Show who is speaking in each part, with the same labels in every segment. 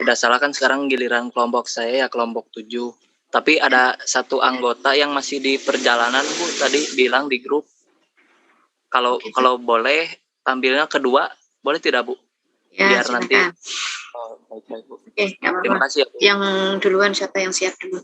Speaker 1: tidak salah kan sekarang giliran kelompok saya ya kelompok 7. Tapi ada satu anggota yang masih di perjalanan Bu, tadi bilang di grup. Kalau boleh tampilnya kedua, boleh tidak Bu?
Speaker 2: Ya,
Speaker 1: Biar
Speaker 2: silakan.
Speaker 1: nanti. Oh, baik Bu.
Speaker 2: Oke, nggak apa-apa.
Speaker 1: Terima kasih ya Bu.
Speaker 2: Yang duluan siapa yang siap dulu?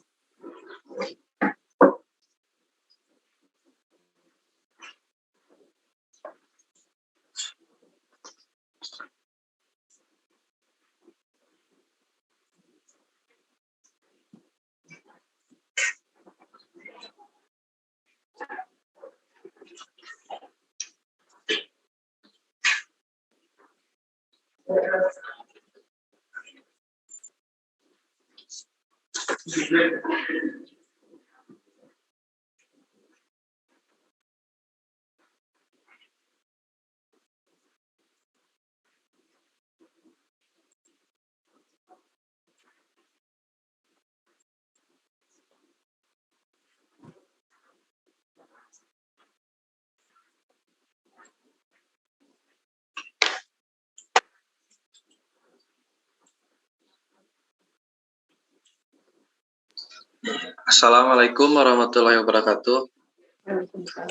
Speaker 3: Assalamualaikum warahmatullahi wabarakatuh.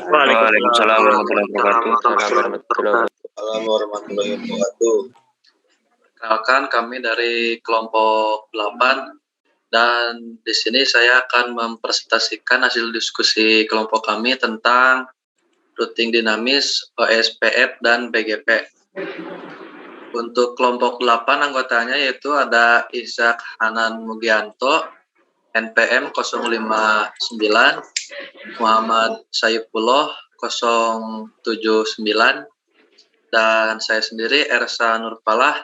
Speaker 4: Waalaikumsalam warahmatullahi wabarakatuh.
Speaker 3: Assalamualaikum warahmatullahi wabarakatuh. Kenalkan, kami dari kelompok 8 dan di sini saya akan mempresentasikan hasil diskusi kelompok kami tentang routing dinamis, OSPF dan BGP. Untuk kelompok 8 anggotanya yaitu ada Ishak Hanan Mugianto, NPM 059, Muhammad Saifullah 079, dan saya sendiri Ersa Nurfalah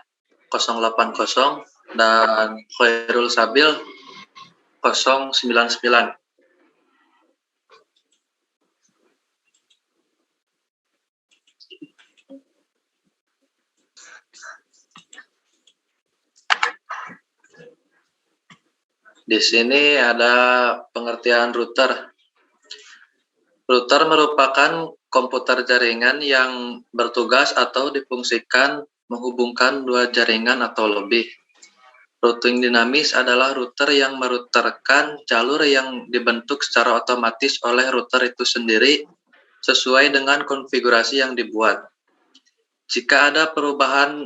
Speaker 3: 080, dan Khairul Sabil 099. Di sini ada pengertian router. Router merupakan komputer jaringan yang bertugas atau difungsikan menghubungkan dua jaringan atau lebih. Routing dinamis adalah router yang meruterkan jalur yang dibentuk secara otomatis oleh router itu sendiri sesuai dengan konfigurasi yang dibuat. Jika ada perubahan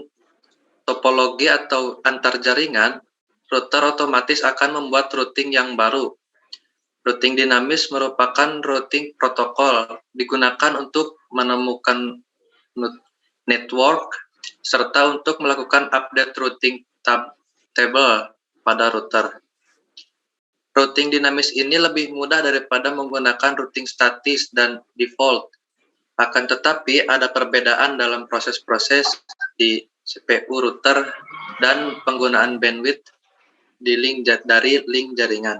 Speaker 3: topologi atau antar jaringan, router otomatis akan membuat routing yang baru. Routing dinamis merupakan routing protokol digunakan untuk menemukan network serta untuk melakukan update routing table pada router. Routing dinamis ini lebih mudah daripada menggunakan routing statis dan default. Akan tetapi ada perbedaan dalam proses-proses di CPU router dan penggunaan bandwidth dari link jaringan.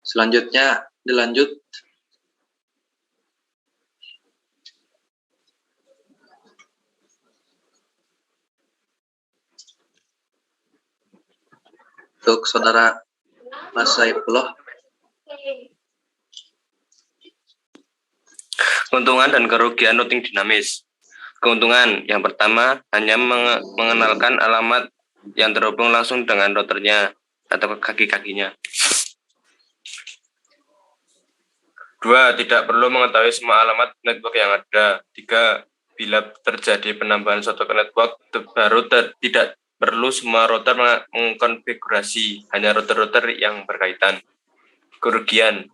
Speaker 3: Selanjutnya dilanjut. Untuk saudara Mas Saifullah.
Speaker 4: Keuntungan dan kerugian routing dinamis. Keuntungan yang pertama hanya mengenalkan alamat yang terhubung langsung dengan routernya atau kaki-kakinya. 2. Tidak perlu mengetahui semua alamat network yang ada. 3. Bila terjadi penambahan suatu network baru tidak perlu semua router mengkonfigurasi, hanya router-router yang berkaitan. Kerugian.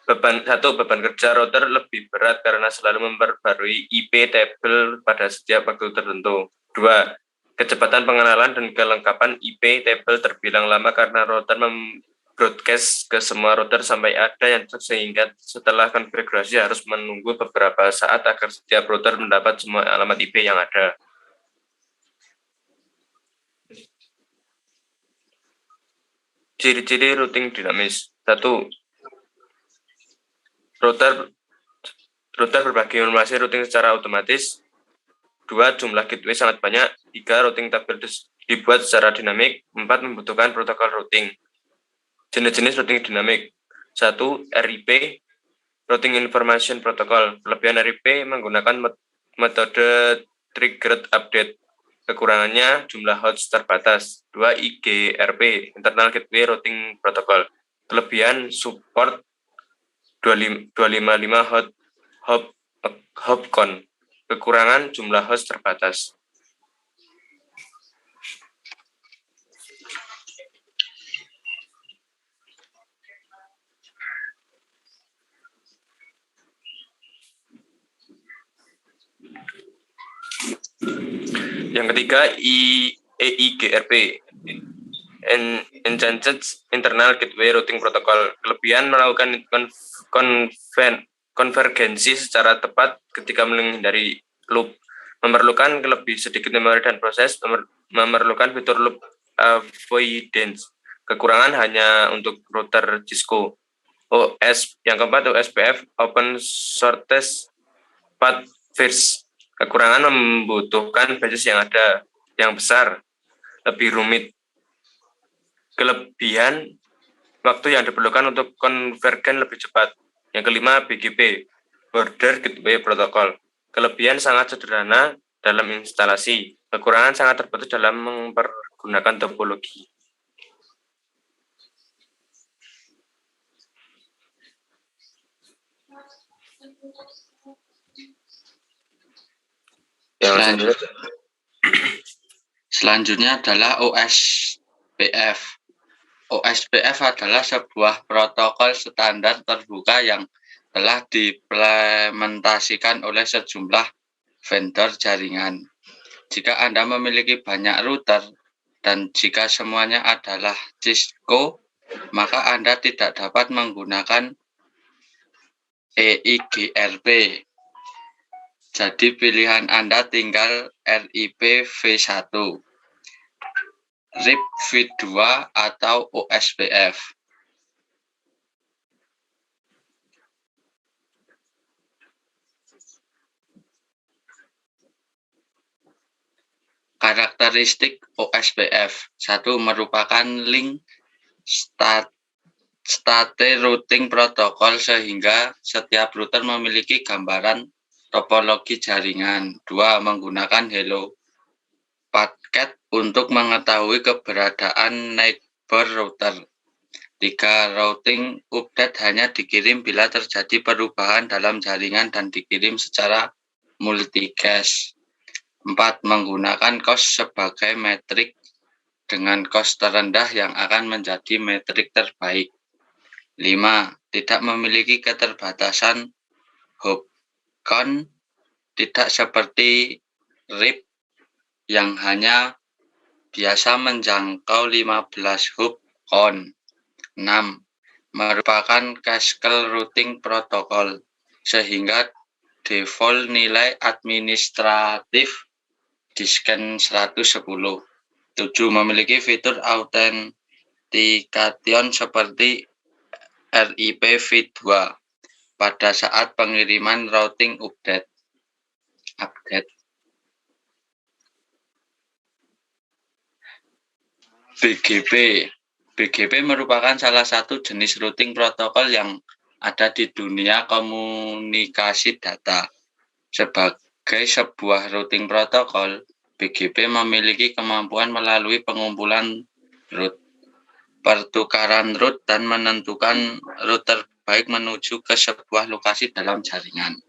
Speaker 4: Beban kerja router lebih berat karena selalu memperbarui IP table pada setiap waktu tertentu. 2. Kecepatan pengenalan dan kelengkapan IP table terbilang lama karena router broadcast ke semua router sampai ada yang sehingga setelah konfigurasi harus menunggu beberapa saat agar setiap router mendapat semua alamat IP yang ada. Ciri-ciri routing dinamis. 1. Router berbagi informasi routing secara otomatis. 2. Jumlah gateway sangat banyak. 3. Routing tabel dibuat secara dinamik. 4. Membutuhkan protokol routing. Jenis-jenis routing dinamik. 1. RIP, Routing Information Protocol. Kelebihan RIP menggunakan metode triggered update. Kekurangannya jumlah host terbatas. 2. IGRP, Internal Gateway Routing Protocol. Kelebihan support 255 hopcon. Kekurangan jumlah host terbatas. Yang ketiga, EIGRP, Enchanted Internal Gateway Routing Protocol. Kelebihan melakukan konvergensi secara tepat ketika menghindari loop. Memerlukan lebih sedikit memori dan proses, memerlukan fitur loop avoidance. Kekurangan hanya untuk router Cisco. Yang keempat, OSPF, Open Shortest Path First. Kekurangan membutuhkan basis yang besar, lebih rumit. Kelebihan, waktu yang diperlukan untuk konvergen lebih cepat. Yang kelima, BGP, Border Gateway Protocol. Kelebihan sangat sederhana dalam instalasi. Kekurangan sangat terbatas dalam mempergunakan topologi.
Speaker 3: Selanjutnya adalah OSPF. OSPF adalah sebuah protokol standar terbuka yang telah diimplementasikan oleh sejumlah vendor jaringan. Jika Anda memiliki banyak router dan jika semuanya adalah Cisco, maka Anda tidak dapat menggunakan EIGRP. Jadi pilihan Anda tinggal RIP V1, RIP V2, atau OSPF. Karakteristik OSPF. 1. Merupakan link state routing protokol sehingga setiap router memiliki gambaran topologi jaringan. 2. Menggunakan hello packet untuk mengetahui keberadaan neighbor router. 3. Routing update hanya dikirim bila terjadi perubahan dalam jaringan dan dikirim secara multicast. 4. Menggunakan cost sebagai metrik dengan cost terendah yang akan menjadi metrik terbaik. 5. Tidak memiliki keterbatasan hopcon, tidak seperti RIP yang hanya biasa menjangkau 15 hopcon. 6. Merupakan Cascade Routing Protocol, sehingga default nilai administratif di scan 110. 7. Memiliki fitur authentication seperti RIP V2 pada saat pengiriman routing update. BGP merupakan salah satu jenis routing protokol yang ada di dunia komunikasi data. Sebagai sebuah routing protokol, BGP memiliki kemampuan melalui pengumpulan root, pertukaran root, dan menentukan route terbaik menuju ke sebuah lokasi dalam jaringan.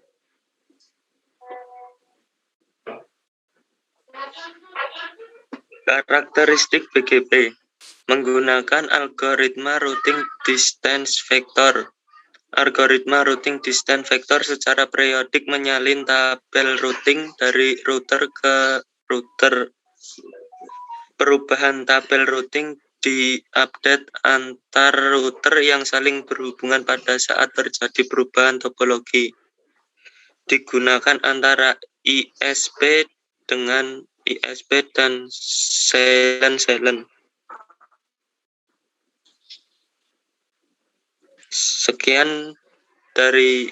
Speaker 1: Karakteristik BGP menggunakan algoritma routing distance vector. Algoritma routing distance vector secara periodik menyalin tabel routing dari router ke router. Perubahan tabel routing diupdate antar router yang saling berhubungan pada saat terjadi perubahan topologi. Digunakan antara ISP dengan ISP dan silent. Sekian dari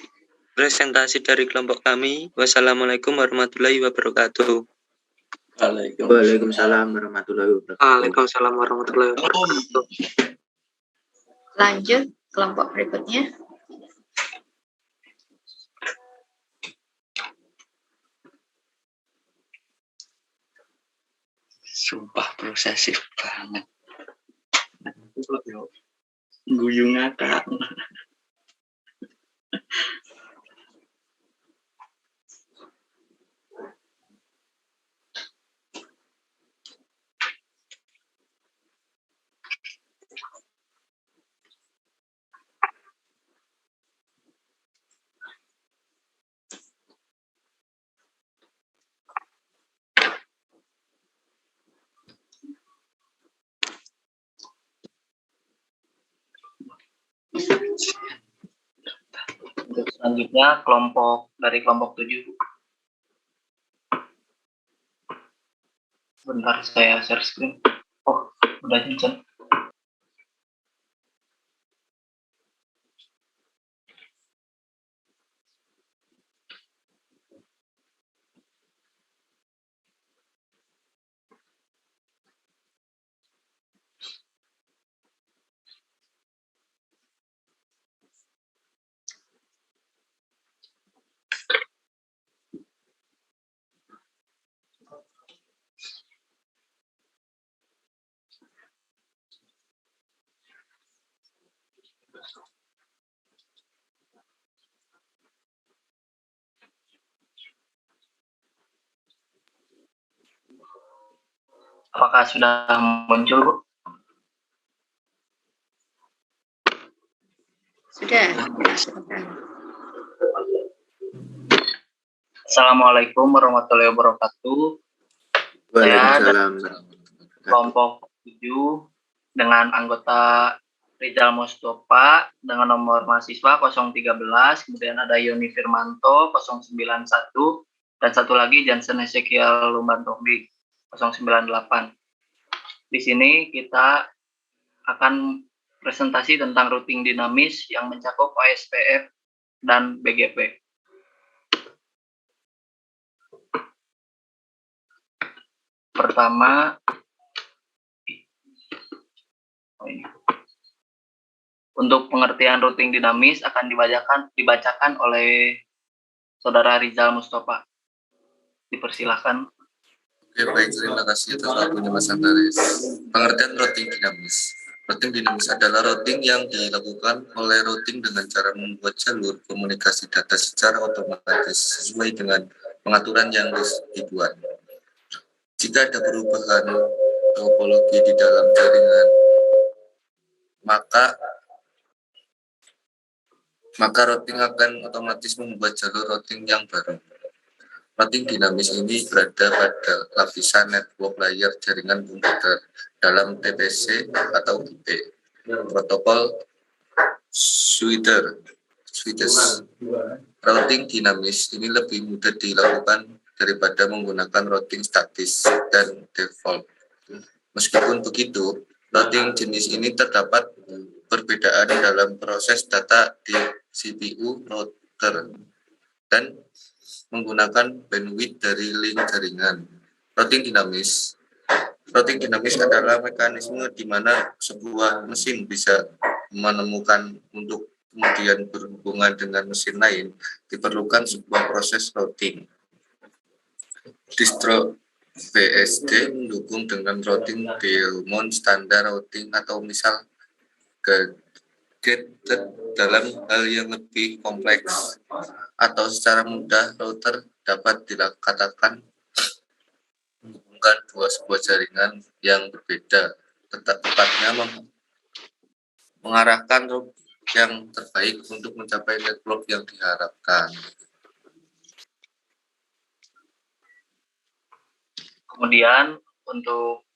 Speaker 1: presentasi dari kelompok kami. Wassalamualaikum warahmatullahi wabarakatuh.
Speaker 5: Waalaikumsalam warahmatullahi wabarakatuh.
Speaker 1: Waalaikumsalam warahmatullahi wabarakatuh.
Speaker 2: Lanjut kelompok berikutnya.
Speaker 1: Sumpah prosesif banget. Guyu ngakak. Untuk selanjutnya dari kelompok 7. Bentar saya share screen. Oh, udah Vincent. Apakah sudah muncul, Bu?
Speaker 2: Sudah.
Speaker 1: Assalamualaikum warahmatullahi wabarakatuh.
Speaker 5: Waalaikumsalam.
Speaker 1: Kelompok 7 dengan anggota Rizal Mustafa dengan nomor mahasiswa 013, kemudian ada Yoni Firmanto 091, dan satu lagi Jansen Ezekiel Lumbantobi 098. Di sini kita akan presentasi tentang routing dinamis yang mencakup OSPF dan BGP. Pertama, untuk pengertian routing dinamis akan dibacakan oleh Saudara Rizal Mustafa. Dipersilahkan.
Speaker 3: Oke, baik, terima kasih atas waktunya Mas Antares. Pengertian routing dinamis. Routing dinamis adalah routing yang dilakukan oleh routing dengan cara membuat jalur komunikasi data secara otomatis sesuai dengan pengaturan yang dibuat. Jika ada perubahan topologi di dalam jaringan, maka routing akan otomatis membuat jalur routing yang baru. Routing dinamis ini berada pada lapisan network layer jaringan komputer dalam TPC atau IP. Protokol switches. Routing dinamis ini lebih mudah dilakukan daripada menggunakan routing statis dan default. Meskipun begitu, routing jenis ini terdapat perbedaan dalam proses data di CPU router dan menggunakan bandwidth dari link jaringan. Routing dinamis adalah mekanisme di mana sebuah mesin bisa menemukan untuk kemudian berhubungan dengan mesin lain, diperlukan sebuah proses routing. Distro BSD mendukung dengan routing Belmont standar routing atau misal gated dalam hal yang lebih kompleks, atau secara mudah router dapat dikatakan menghubungkan sebuah jaringan yang berbeda, tepatnya mengarahkan route yang terbaik untuk mencapai network yang diharapkan.
Speaker 1: Kemudian untuk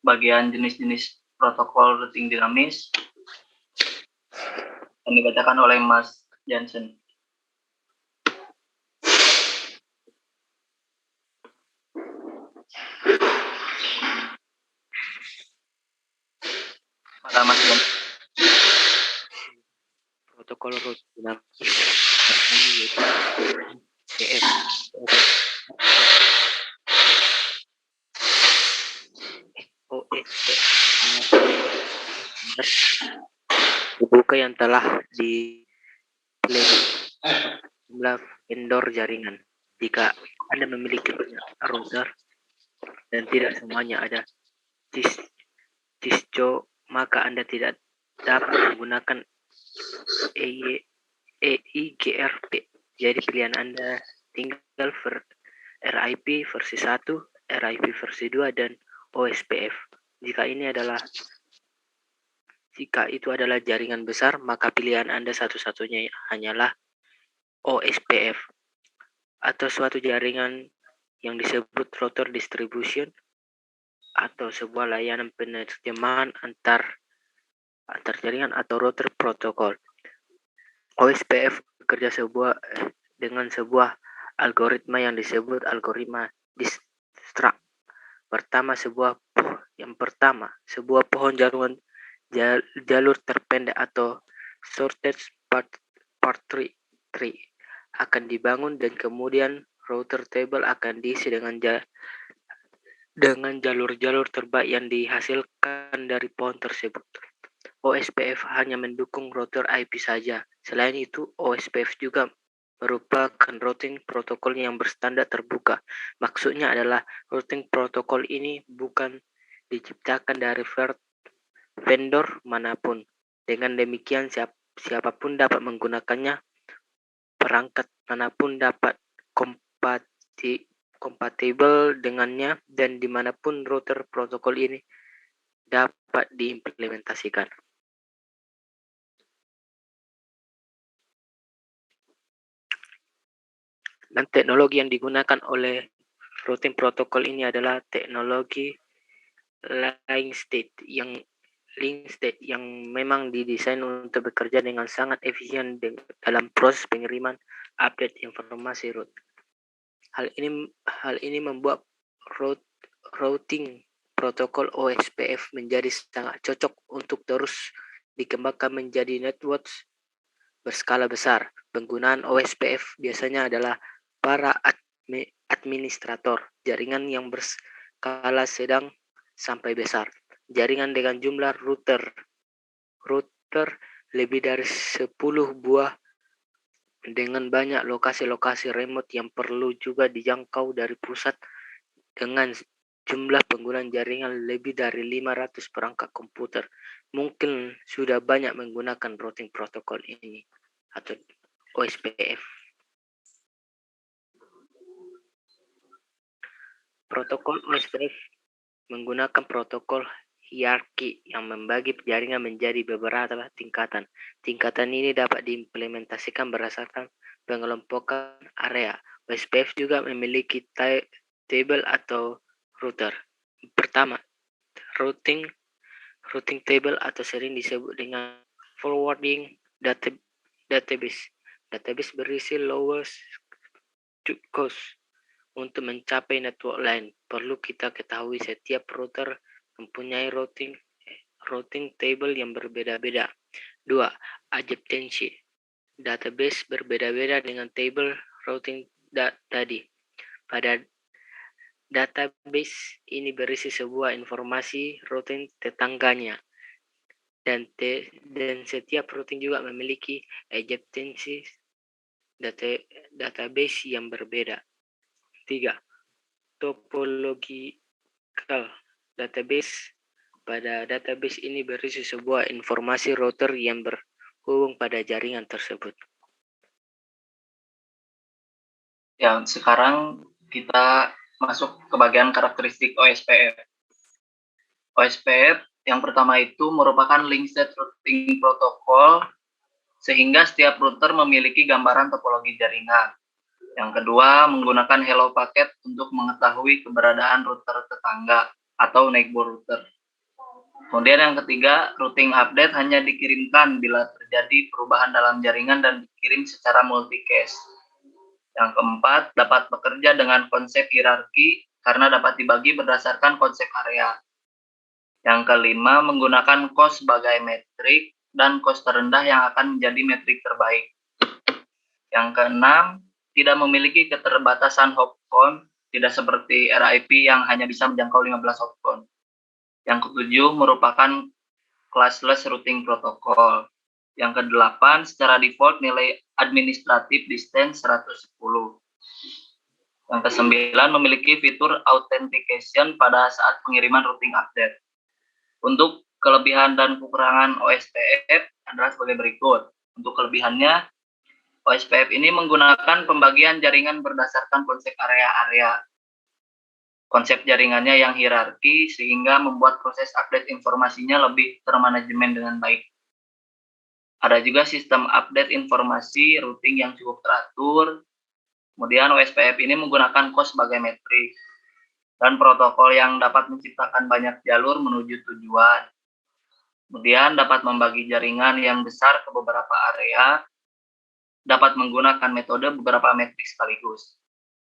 Speaker 1: bagian jenis-jenis protokol routing dinamis yang dibacakan oleh Mas Jansen. Pada Mas Jansen.
Speaker 5: Protokol routing dinamis yaitu DF. Dibuka yang telah jumlah vendor jaringan. Jika Anda memiliki banyak router, dan tidak semuanya ada TISCO, maka Anda tidak dapat menggunakan EIGRP. Jadi pilihan Anda tinggal RIP versi 1, RIP versi 2, dan OSPF. Jika itu adalah jaringan besar, maka pilihan Anda satu-satunya hanyalah OSPF. Atau suatu jaringan yang disebut router distribution atau sebuah layanan penerjemahan antar jaringan atau router protokol. OSPF bekerja dengan sebuah algoritma yang disebut algoritma Dijkstra. Sebuah pohon jalur terpendek atau shortest path tree akan dibangun, dan kemudian router table akan diisi dengan jalur-jalur terbaik yang dihasilkan dari pohon tersebut. OSPF hanya mendukung router IP saja. Selain itu, OSPF juga merupakan routing protokol yang berstandar terbuka. Maksudnya adalah routing protokol ini bukan diciptakan dari vendor manapun. Dengan demikian, siapapun dapat menggunakannya, perangkat manapun dapat kompatibel dengannya, dan dimanapun router protokol ini dapat diimplementasikan. Dan teknologi yang digunakan oleh routing protokol ini adalah teknologi link state yang memang didesain untuk bekerja dengan sangat efisien dalam proses pengiriman update informasi root. Hal ini membuat routing protokol OSPF menjadi sangat cocok untuk terus dikembangkan menjadi network berskala besar. Penggunaan OSPF biasanya adalah para administrator jaringan yang berskala sedang sampai besar. Jaringan dengan jumlah router lebih dari 10 buah dengan banyak lokasi-lokasi remote yang perlu juga dijangkau dari pusat, dengan jumlah pengguna jaringan lebih dari 500 perangkat komputer. Mungkin sudah banyak menggunakan routing protokol ini atau OSPF. Protokol OSPF menggunakan protokol hierarki yang membagi jaringan menjadi beberapa tingkatan. Tingkatan ini dapat diimplementasikan berdasarkan pengelompokan area. OSPF juga memiliki table atau router. Pertama, routing table atau sering disebut dengan forwarding database. Database berisi lowest cost. Untuk mencapai network lain, perlu kita ketahui setiap router mempunyai routing table yang berbeda-beda. 2. Adjacency. Database berbeda-beda dengan table routing tadi. Pada database ini berisi sebuah informasi routing tetangganya. Dan setiap routing juga memiliki adjacency database yang berbeda. 3. Topological database. Pada database ini berisi sebuah informasi router yang berhubung pada jaringan tersebut.
Speaker 1: Ya, sekarang kita masuk ke bagian karakteristik OSPF. OSPF yang pertama itu merupakan link state routing protokol, sehingga setiap router memiliki gambaran topologi jaringan. Yang kedua, menggunakan hello packet untuk mengetahui keberadaan router tetangga atau neighbor router. Kemudian yang ketiga, routing update hanya dikirimkan bila terjadi perubahan dalam jaringan dan dikirim secara multicast. Yang keempat, dapat bekerja dengan konsep hierarki karena dapat dibagi berdasarkan konsep area. Yang kelima, menggunakan cost sebagai metrik dan cost terendah yang akan menjadi metrik terbaik. Yang keenam, tidak memiliki keterbatasan hop count, tidak seperti RIP yang hanya bisa menjangkau 15 hop count. Yang ketujuh, merupakan classless routing protocol. Yang kedelapan, secara default nilai administratif distance 110. Yang kesembilan, memiliki fitur authentication pada saat pengiriman routing update. Untuk kelebihan dan kekurangan OSPF adalah sebagai berikut. Untuk kelebihannya, OSPF ini menggunakan pembagian jaringan berdasarkan konsep area-area. Konsep jaringannya yang hierarki sehingga membuat proses update informasinya lebih termanajemen dengan baik. Ada juga sistem update informasi routing yang cukup teratur. Kemudian OSPF ini menggunakan COS sebagai metrik dan protokol yang dapat menciptakan banyak jalur menuju tujuan. Kemudian dapat membagi jaringan yang besar ke beberapa area, dapat menggunakan metode beberapa metrik sekaligus.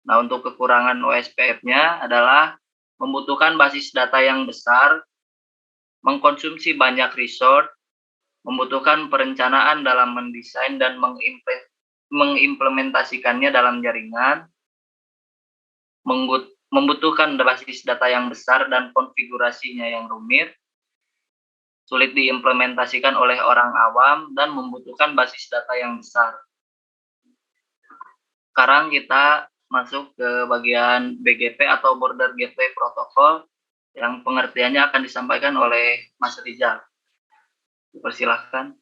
Speaker 1: Nah, untuk kekurangan OSPF-nya adalah membutuhkan basis data yang besar, mengkonsumsi banyak resource, membutuhkan perencanaan dalam mendesain dan mengimplementasikannya dalam jaringan, membutuhkan basis data yang besar dan konfigurasinya yang rumit, sulit diimplementasikan oleh orang awam, dan membutuhkan basis data yang besar. Sekarang kita masuk ke bagian BGP atau Border Gateway Protocol yang pengertiannya akan disampaikan oleh Mas Rizal. Dipersilahkan.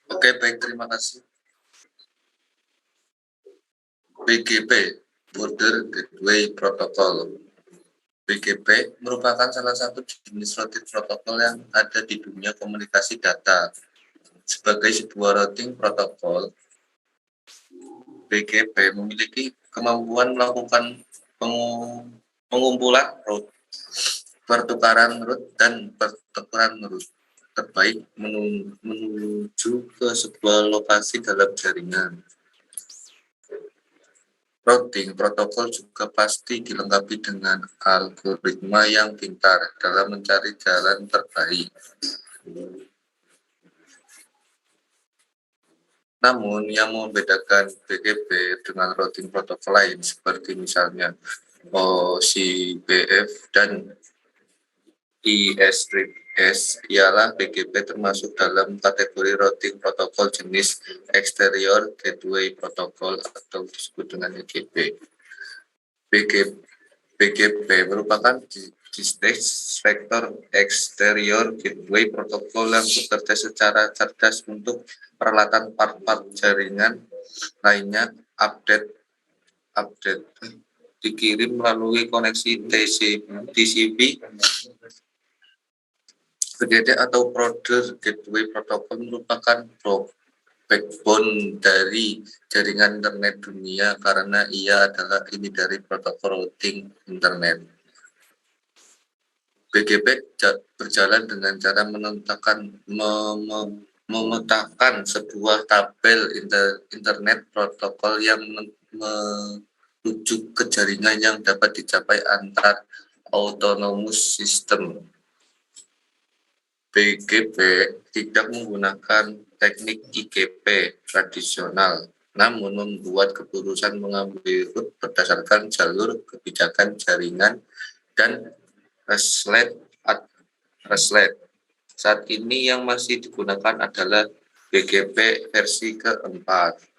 Speaker 3: Oke, baik, terima kasih. BGP, Border Gateway Protocol. BGP merupakan salah satu jenis routing protokol yang ada di dunia komunikasi data. Sebagai sebuah routing protokol, BGP memiliki kemampuan melakukan pengumpulan route, pertukaran route, dan pertukaran route terbaik menuju ke sebuah lokasi dalam jaringan. Routing protokol juga pasti dilengkapi dengan algoritma yang pintar dalam mencari jalan terbaik. Namun, yang membedakan BGP dengan routing protokol lain seperti misalnya OSPF dan ISRIPS ialah BGP termasuk dalam kategori routing protokol jenis Exterior Gateway Protocol atau disebut dengan EGP. BGP merupakan Distinct Vector Exterior Gateway Protocol yang bekerja secara cerdas untuk peralatan part-part jaringan lainnya update dikirim melalui koneksi TCP BGP atau Border Gateway Protocol merupakan backbone dari jaringan internet dunia karena ia adalah ini dari protokol routing internet. BGP berjalan dengan cara memetakan sebuah tabel internet protokol yang merujuk ke jaringan yang dapat dicapai antar autonomous system. BGP tidak menggunakan teknik IGP tradisional, namun membuat keputusan mengambil route berdasarkan jalur kebijakan jaringan dan reslet. Saat ini yang masih digunakan adalah BGP versi keempat.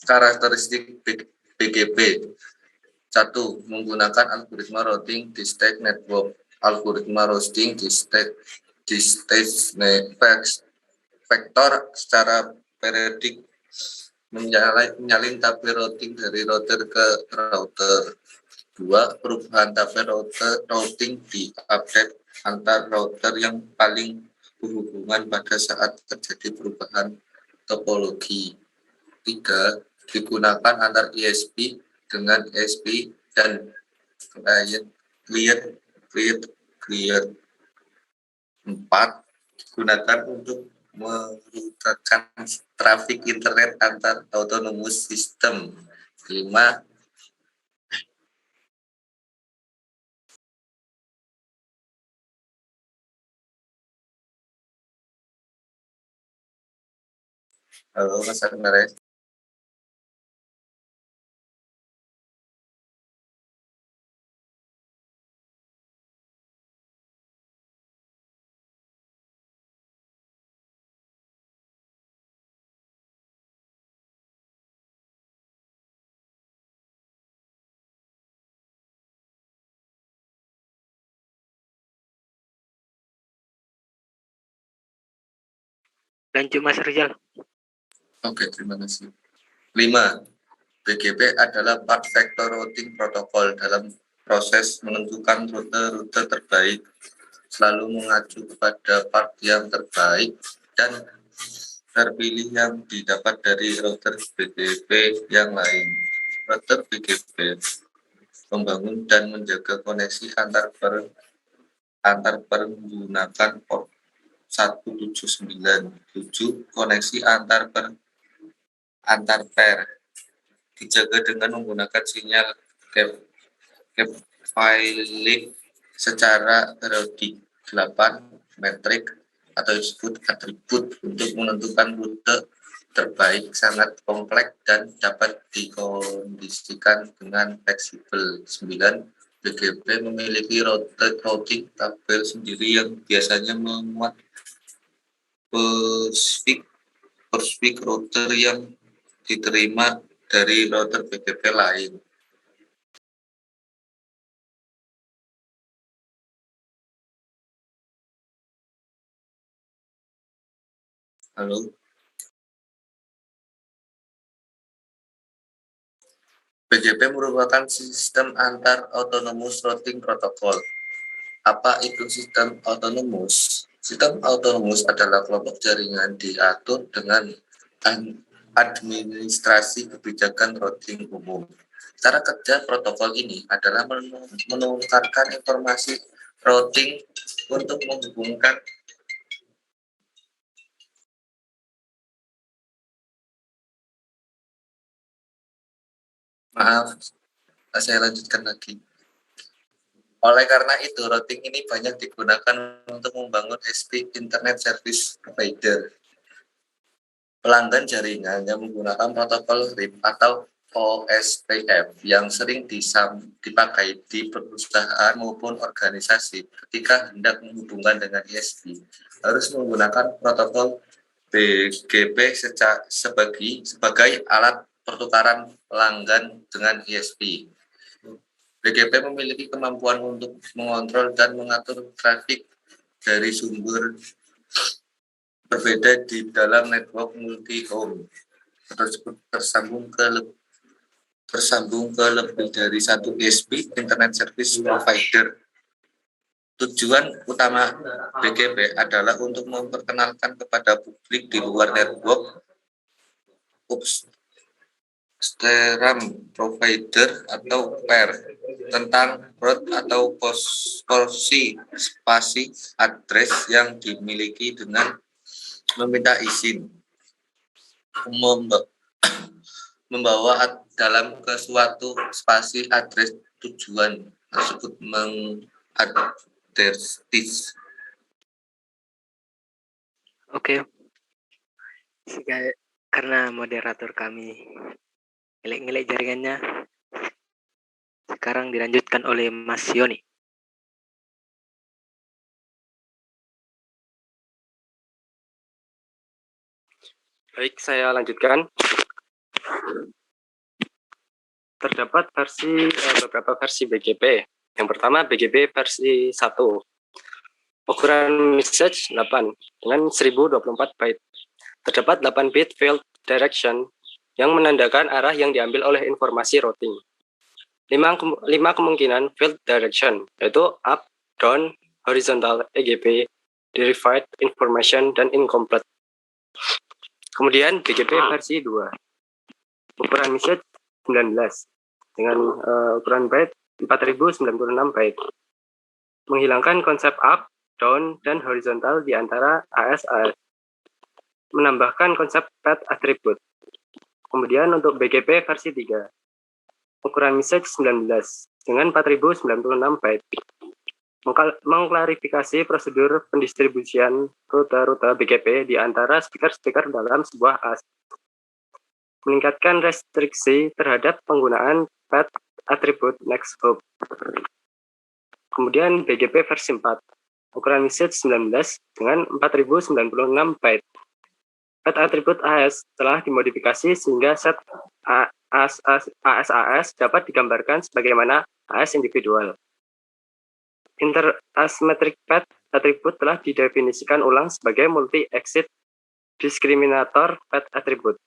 Speaker 3: Karakteristik BGP. 1. Menggunakan algoritma routing distinct network. Algoritma routing distinct vektor secara periodik menyalin tabel routing dari router ke router. 2. Perubahan tabel routing di-update antar router yang paling berhubungan pada saat terjadi perubahan topologi. 3. Digunakan antar ISP dengan ISP dan client. 4. Digunakan untuk merutakan trafik internet antar autonomous system. 5. Halo, Mas Andres.
Speaker 5: Lanjut Mas Rizal.
Speaker 3: Oke, terima kasih. 5. BGP adalah part vector routing protokol dalam proses menentukan rute-rute terbaik, selalu mengacu kepada part yang terbaik dan terpilih yang didapat dari router BGP yang lain. Router BGP membangun dan menjaga koneksi antar menggunakan port 1797, koneksi antar pair dijaga dengan menggunakan sinyal capability secara periodik. 8. Metrik atau disebut atribut untuk menentukan rute terbaik sangat kompleks dan dapat dikondisikan dengan fleksibel. 9. BGP memiliki routing tabel sendiri yang biasanya memuat per-speak router yang diterima dari router BGP lain. Halo. BGP merupakan sistem antar autonomous routing protocol. Apa itu sistem autonomous? Sistem autonomous adalah kelompok jaringan diatur dengan administrasi kebijakan routing umum. Cara kerja protokol ini adalah menukarkan informasi routing untuk menghubungkan saya lanjutkan lagi. Oleh karena itu, routing ini banyak digunakan untuk membangun SP Internet Service Provider. Pelanggan jaringan yang menggunakan protokol RIP atau OSPF yang sering dipakai di perusahaan maupun organisasi ketika hendak menghubungkan dengan ISP harus menggunakan protokol BGP sebagai alat pertukaran pelanggan dengan ISP. BGP memiliki kemampuan untuk mengontrol dan mengatur trafik dari sumber berbeda di dalam network multi-home tersebut tersambung ke lebih dari satu ISP Internet Service Provider. Tujuan utama BGP adalah untuk memperkenalkan kepada publik di luar network upstream provider atau pair tentang route atau porsi spasi address yang dimiliki dengan meminta izin membawa dalam ke suatu spasi address tujuan tersebut mengadrestis.
Speaker 5: Oke. Karena moderator kami ngelek-ngelek jaringannya, sekarang dilanjutkan oleh Mas Yoni.
Speaker 4: Baik, saya lanjutkan. Terdapat beberapa versi BGP. Yang pertama BGP versi 1. Ukuran message 8 dengan 1024 byte. Terdapat 8 bit field direction yang menandakan arah yang diambil oleh informasi routing. 5 kemungkinan field direction, yaitu up, down, horizontal, EGP, derived information, dan incomplete. Kemudian BGP versi 2. Ukuran message 19 dengan ukuran byte 4096 byte. Menghilangkan konsep up, down, dan horizontal di antara AS-AS. Menambahkan konsep path attribute. Kemudian untuk BGP versi 3. Ukuran message 19 dengan 4096 byte. Mengklarifikasi prosedur pendistribusian rute-rute BGP di antara speaker-speaker dalam sebuah AS. Meningkatkan restriksi terhadap penggunaan path attribute next hop. Kemudian BGP versi 4. Ukuran message 19 dengan 4096 byte. Path attribute AS telah dimodifikasi sehingga set AS dapat digambarkan sebagaimana AS individual. Inter-asymmetric path attribute telah didefinisikan ulang sebagai multi-exit
Speaker 6: Diskriminator path attribute.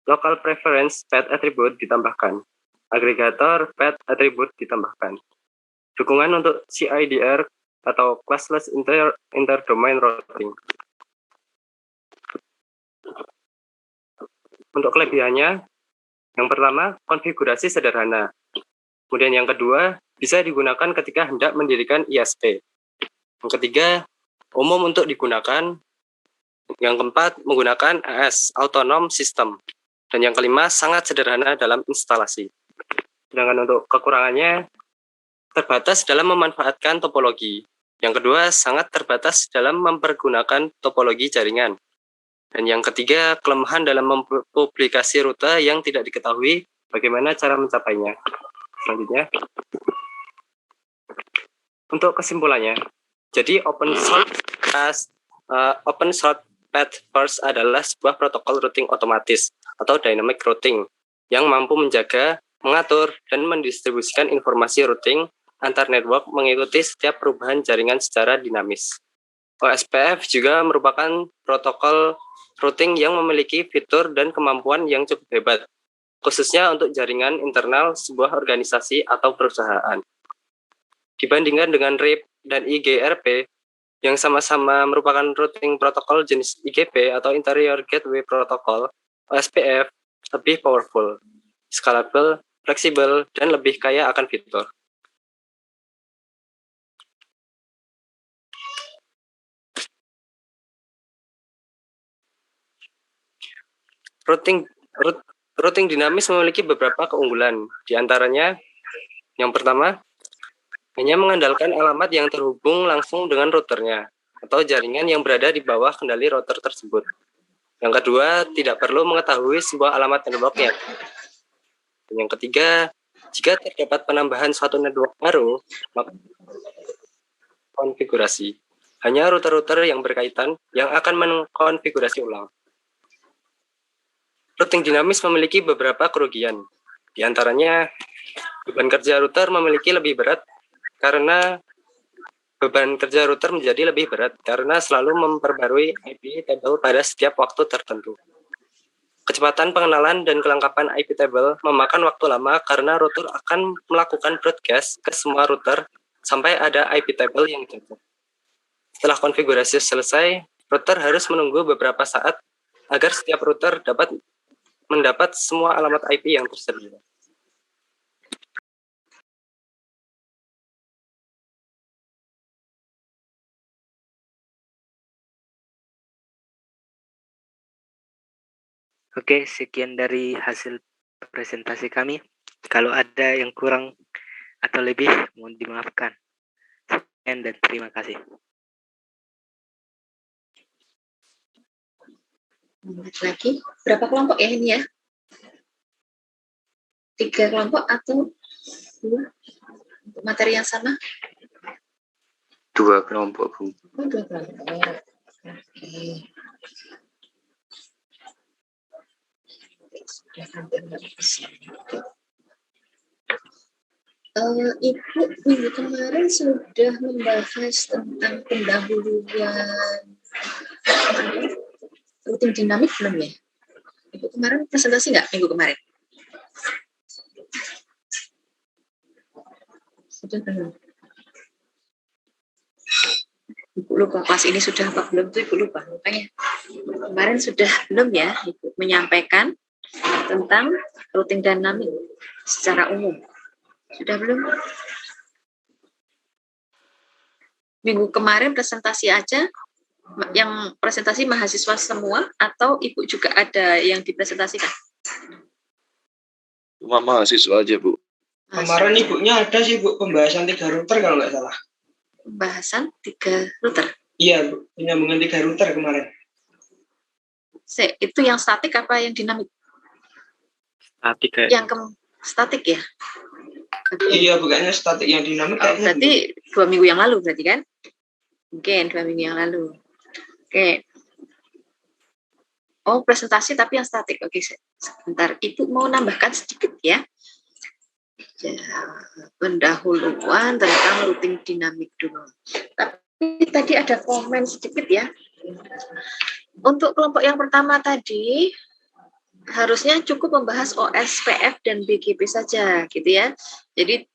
Speaker 6: Local preference path attribute ditambahkan. Agregator path attribute ditambahkan. Dukungan untuk CIDR atau classless interdomain routing. Untuk kelebihannya, yang pertama, konfigurasi sederhana. Kemudian yang kedua, bisa digunakan ketika hendak mendirikan ISP. Yang ketiga, umum untuk digunakan. Yang keempat, menggunakan AS, Autonom System. Dan yang kelima, sangat sederhana dalam instalasi. Sedangkan untuk kekurangannya, terbatas dalam memanfaatkan topologi. Yang kedua, sangat terbatas dalam mempergunakan topologi jaringan. Dan yang ketiga, kelemahan dalam mempublikasi rute yang tidak diketahui bagaimana cara mencapainya. Selanjutnya, untuk kesimpulannya, jadi open short path first adalah sebuah protokol routing otomatis atau dynamic routing yang mampu menjaga, mengatur, dan mendistribusikan informasi routing antar network mengikuti setiap perubahan jaringan secara dinamis. OSPF juga merupakan protokol routing yang memiliki fitur dan kemampuan yang cukup hebat, khususnya untuk jaringan internal sebuah organisasi atau perusahaan. Dibandingkan dengan RIP dan IGRP, yang sama-sama merupakan routing protokol jenis IGP atau Interior Gateway Protocol, OSPF lebih powerful, scalable, fleksibel, dan lebih kaya akan fitur. Routing dinamis memiliki beberapa keunggulan. Di antaranya, yang pertama, hanya mengandalkan alamat yang terhubung langsung dengan routernya, atau jaringan yang berada di bawah kendali router tersebut. Yang kedua, tidak perlu mengetahui sebuah alamat networknya. Dan yang ketiga, jika terdapat penambahan suatu network baru, maka konfigurasi. Hanya router-router yang berkaitan yang akan mengkonfigurasi ulang. Routing dinamis memiliki beberapa kerugian. Di antaranya, beban kerja router memiliki lebih berat karena selalu memperbarui IP table pada setiap waktu tertentu. Kecepatan pengenalan dan kelengkapan IP table memakan waktu lama karena router akan melakukan broadcast ke semua router sampai ada IP table yang cocok. Setelah konfigurasi selesai, router harus menunggu beberapa saat agar setiap router dapat mendapat semua alamat IP yang tersedia.
Speaker 5: Oke, sekian dari hasil presentasi kami. Kalau ada yang kurang atau lebih, mohon dimaafkan. Sekian dan terima kasih.
Speaker 2: Lagi, berapa kelompok ya ini ya? 3 kelompok atau 2? Untuk materi yang sama?
Speaker 1: 2 kelompok, Bu.
Speaker 2: Oh, 2 kelompok. Oke. Sudah hampir habis. Ibu minggu kemarin sudah membahas tentang pendahuluan routing dinamik belum ya? Ibu kemarin presentasi nggak minggu kemarin? Sudah belum? Ibu lupa kelas ini sudah apa belum tuh Ibu lupa. Makanya kemarin sudah belum ya Ibu menyampaikan tentang routing dinamik secara umum. Sudah belum? Minggu kemarin presentasi aja, yang presentasi mahasiswa semua atau Ibu juga ada yang dipresentasikan?
Speaker 7: Cuma mahasiswa aja, Bu.
Speaker 8: Kemarin ibunya ada sih, Bu, pembahasan 3 router kalau nggak salah.
Speaker 2: Pembahasan 3 router?
Speaker 8: Iya, Bu, penyambungan 3 router kemarin.
Speaker 2: Itu yang statik apa yang dinamik?
Speaker 6: Statik kayak.
Speaker 2: Yang statik ya?
Speaker 8: Iya, bukannya statik yang dinamik.
Speaker 2: Berarti 2 minggu yang lalu berarti kan? Mungkin 2 minggu yang lalu. Oke. Oh, presentasi tapi yang statik. Oke, sebentar. Ibu mau nambahkan sedikit ya. Pendahuluan tentang routing dinamik dulu. Tapi tadi ada komen sedikit ya. Untuk kelompok yang pertama tadi, harusnya cukup membahas OSPF dan BGP saja, gitu ya. Jadi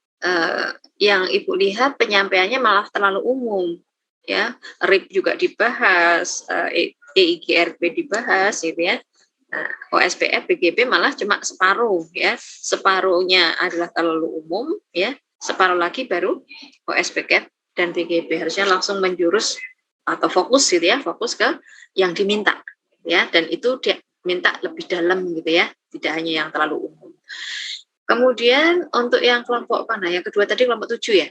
Speaker 2: yang Ibu lihat penyampaiannya malah terlalu umum, ya. RIP juga dibahas, EIGRP dibahas, gitu ya. Nah, OSPF, BGP malah cuma separuh, ya. Separuhnya adalah terlalu umum, ya. Separuh lagi baru OSPF dan BGP. Harusnya langsung menjurus atau fokus, gitu ya, fokus ke yang diminta, ya. Dan itu dia minta lebih dalam, gitu ya, tidak hanya yang terlalu umum. Kemudian untuk yang kelompok mana? Yang kedua tadi kelompok 7 ya.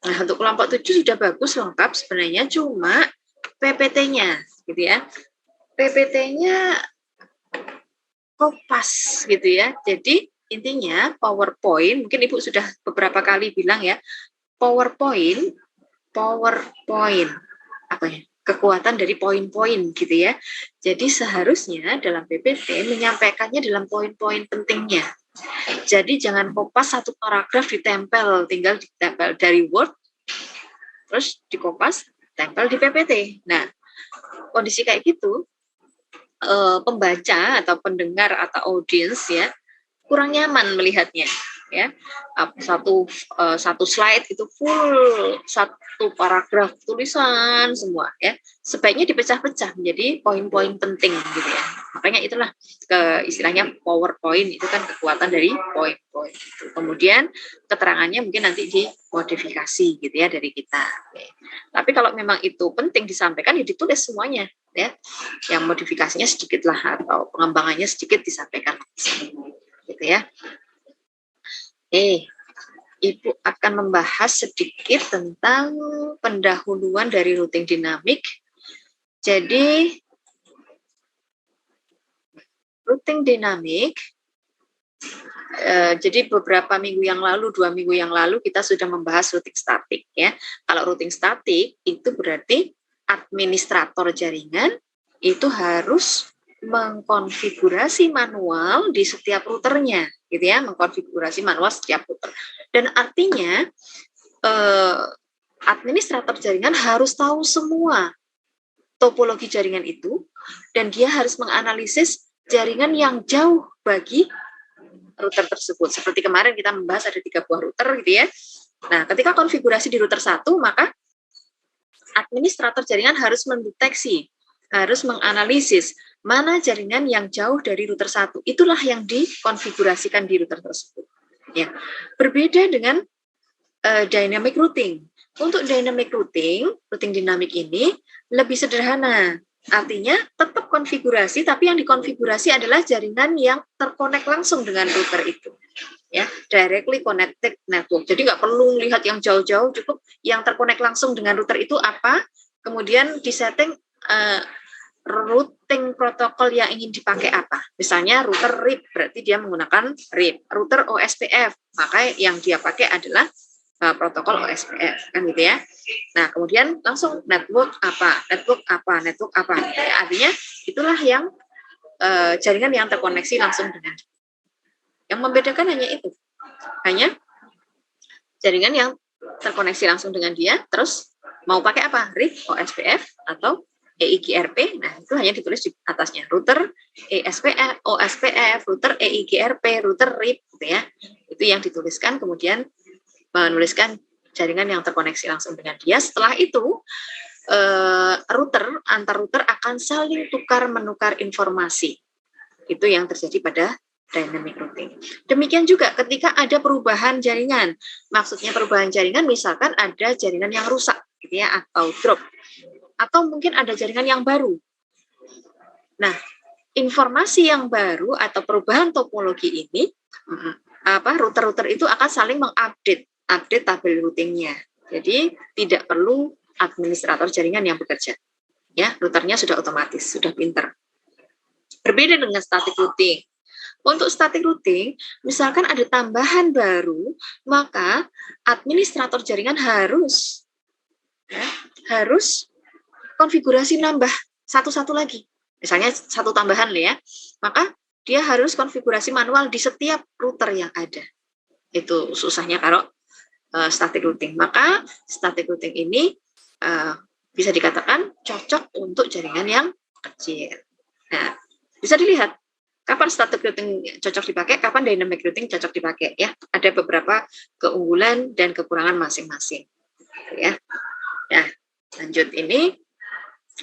Speaker 2: Nah, untuk kelompok 7 sudah bagus lengkap sebenarnya, cuma PPT-nya, gitu ya. PPT-nya kopas, gitu ya. Jadi intinya PowerPoint, mungkin Ibu sudah beberapa kali bilang ya, PowerPoint, apa ya? Kekuatan dari poin-poin, gitu ya. Jadi seharusnya dalam PPT menyampaikannya dalam poin-poin pentingnya. Jadi jangan kopas satu paragraf ditempel, tinggal ditempel dari Word, terus dikopas, tempel di PPT. Nah, kondisi kayak gitu, pembaca atau pendengar atau audiens ya kurang nyaman melihatnya. Ya, satu slide itu full satu paragraf tulisan semua ya, sebaiknya dipecah-pecah menjadi poin-poin penting gitu ya. Makanya itulah istilahnya PowerPoint, itu kan kekuatan dari poin-poin itu. Kemudian keterangannya mungkin nanti dimodifikasi gitu ya dari kita. Oke. Tapi kalau memang itu penting disampaikan ya ditulis semuanya ya, yang modifikasinya sedikit lah atau pengembangannya sedikit disampaikan gitu ya. Ibu akan membahas sedikit tentang pendahuluan dari routing dinamik. Jadi, routing dinamik, jadi beberapa minggu yang lalu, 2 minggu yang lalu kita sudah membahas routing statik ya. Kalau routing statik itu berarti administrator jaringan itu harus mengkonfigurasi manual di setiap routernya, gitu ya, mengkonfigurasi manual setiap router. Dan artinya administrator jaringan harus tahu semua topologi jaringan itu, dan dia harus menganalisis jaringan yang jauh bagi router tersebut. Seperti kemarin kita membahas ada 3 buah router, gitu ya. Nah, ketika konfigurasi di router 1, maka administrator jaringan harus mendeteksi, harus menganalisis mana jaringan yang jauh dari router 1. Itulah yang dikonfigurasikan di router tersebut. Ya. Berbeda dengan dynamic routing. Untuk dynamic routing dinamik ini lebih sederhana. Artinya tetap konfigurasi, tapi yang dikonfigurasi adalah jaringan yang terkonek langsung dengan router itu. Ya, directly connected network. Jadi nggak perlu lihat yang jauh-jauh, cukup yang terkonek langsung dengan router itu apa, kemudian disetting routing protokol yang ingin dipakai apa. Misalnya router RIP, berarti dia menggunakan RIP. Router OSPF, maka yang dia pakai adalah protokol OSPF, kan gitu ya. Nah, kemudian langsung network apa. Ya, artinya itulah yang jaringan yang terkoneksi langsung dengan. Yang membedakan hanya itu. Hanya jaringan yang terkoneksi langsung dengan dia, terus mau pakai apa? RIP, OSPF, atau EIGRP, nah itu hanya ditulis di atasnya, router ESPF, OSPF, router EIGRP, router RIP, gitu ya. Itu yang dituliskan, kemudian menuliskan jaringan yang terkoneksi langsung dengan dia. Setelah itu, antar router akan saling tukar-menukar informasi. Itu yang terjadi pada dynamic routing. Demikian juga ketika ada perubahan jaringan. Maksudnya perubahan jaringan, misalkan ada jaringan yang rusak, gitu ya, atau drop. Atau mungkin ada jaringan yang baru. Nah, informasi yang baru atau perubahan topologi ini, router-router itu akan saling mengupdate tabel routingnya. Jadi tidak perlu administrator jaringan yang bekerja. Ya, routernya sudah otomatis, sudah pinter. Berbeda dengan static routing. Untuk static routing, misalkan ada tambahan baru, maka administrator jaringan harus konfigurasi nambah satu-satu lagi. Misalnya satu tambahan ya, maka dia harus konfigurasi manual di setiap router yang ada. Itu susahnya kalau static routing. Maka static routing ini bisa dikatakan cocok untuk jaringan yang kecil. Nah, bisa dilihat kapan static routing cocok dipakai, kapan dynamic routing cocok dipakai ya. Ada beberapa keunggulan dan kekurangan masing-masing. Ya. Nah, lanjut ini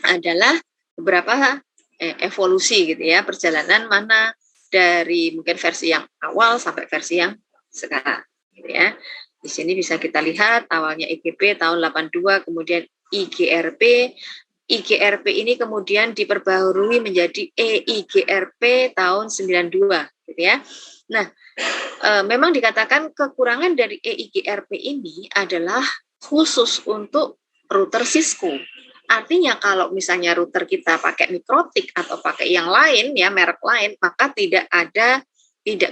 Speaker 2: adalah beberapa evolusi gitu ya, perjalanan mana dari mungkin versi yang awal sampai versi yang sekarang gitu ya. Di sini bisa kita lihat awalnya IGP tahun 82, kemudian IGRP. IGRP ini kemudian diperbaharui menjadi EIGRP tahun 92 gitu ya. Nah, memang dikatakan kekurangan dari EIGRP ini adalah khusus untuk router Cisco. Artinya kalau misalnya router kita pakai Mikrotik atau pakai yang lain ya, merek lain, maka tidak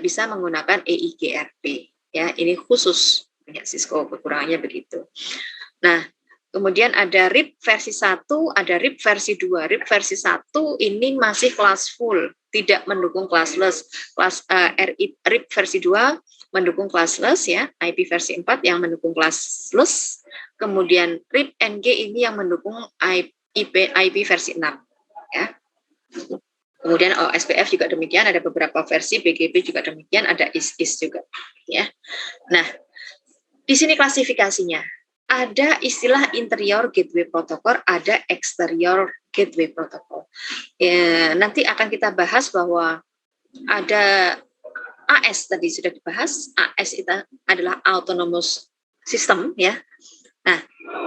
Speaker 2: bisa menggunakan EIGRP ya. Ini khusus punya Cisco, kekurangannya begitu. Nah, kemudian ada RIP versi 1, ada RIP versi 2. RIP versi 1 ini masih kelas full, tidak mendukung classless. RIP versi 2 mendukung classless ya, IP versi 4 yang mendukung classless. Kemudian RIP NG ini yang mendukung IP versi 6 ya. Kemudian OSPF juga demikian, ada beberapa versi, BGP juga demikian, ada IS juga ya. Nah, di sini klasifikasinya. Ada istilah interior gateway protocol, ada exterior gateway protocol. Ya, nanti akan kita bahas bahwa ada AS tadi sudah dibahas. AS itu adalah autonomous system ya. Nah,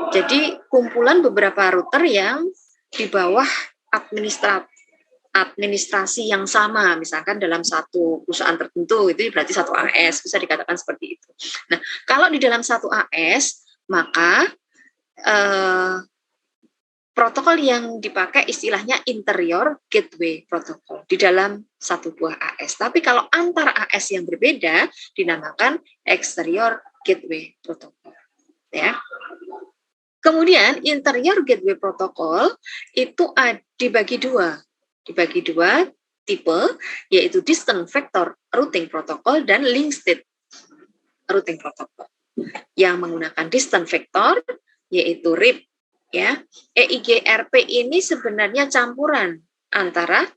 Speaker 2: jadi kumpulan beberapa router yang di bawah administrasi yang sama, misalkan dalam satu perusahaan tertentu, itu berarti satu AS, bisa dikatakan seperti itu. Nah, kalau di dalam satu AS, maka protokol yang dipakai istilahnya interior gateway protocol di dalam satu buah AS. Tapi kalau antara AS yang berbeda, dinamakan exterior gateway protocol. Ya. Kemudian interior gateway protocol itu dibagi dua tipe, yaitu distant vector routing protocol dan link state routing protocol. Yang menggunakan distant vector yaitu RIP ya. EIGRP ini sebenarnya campuran antara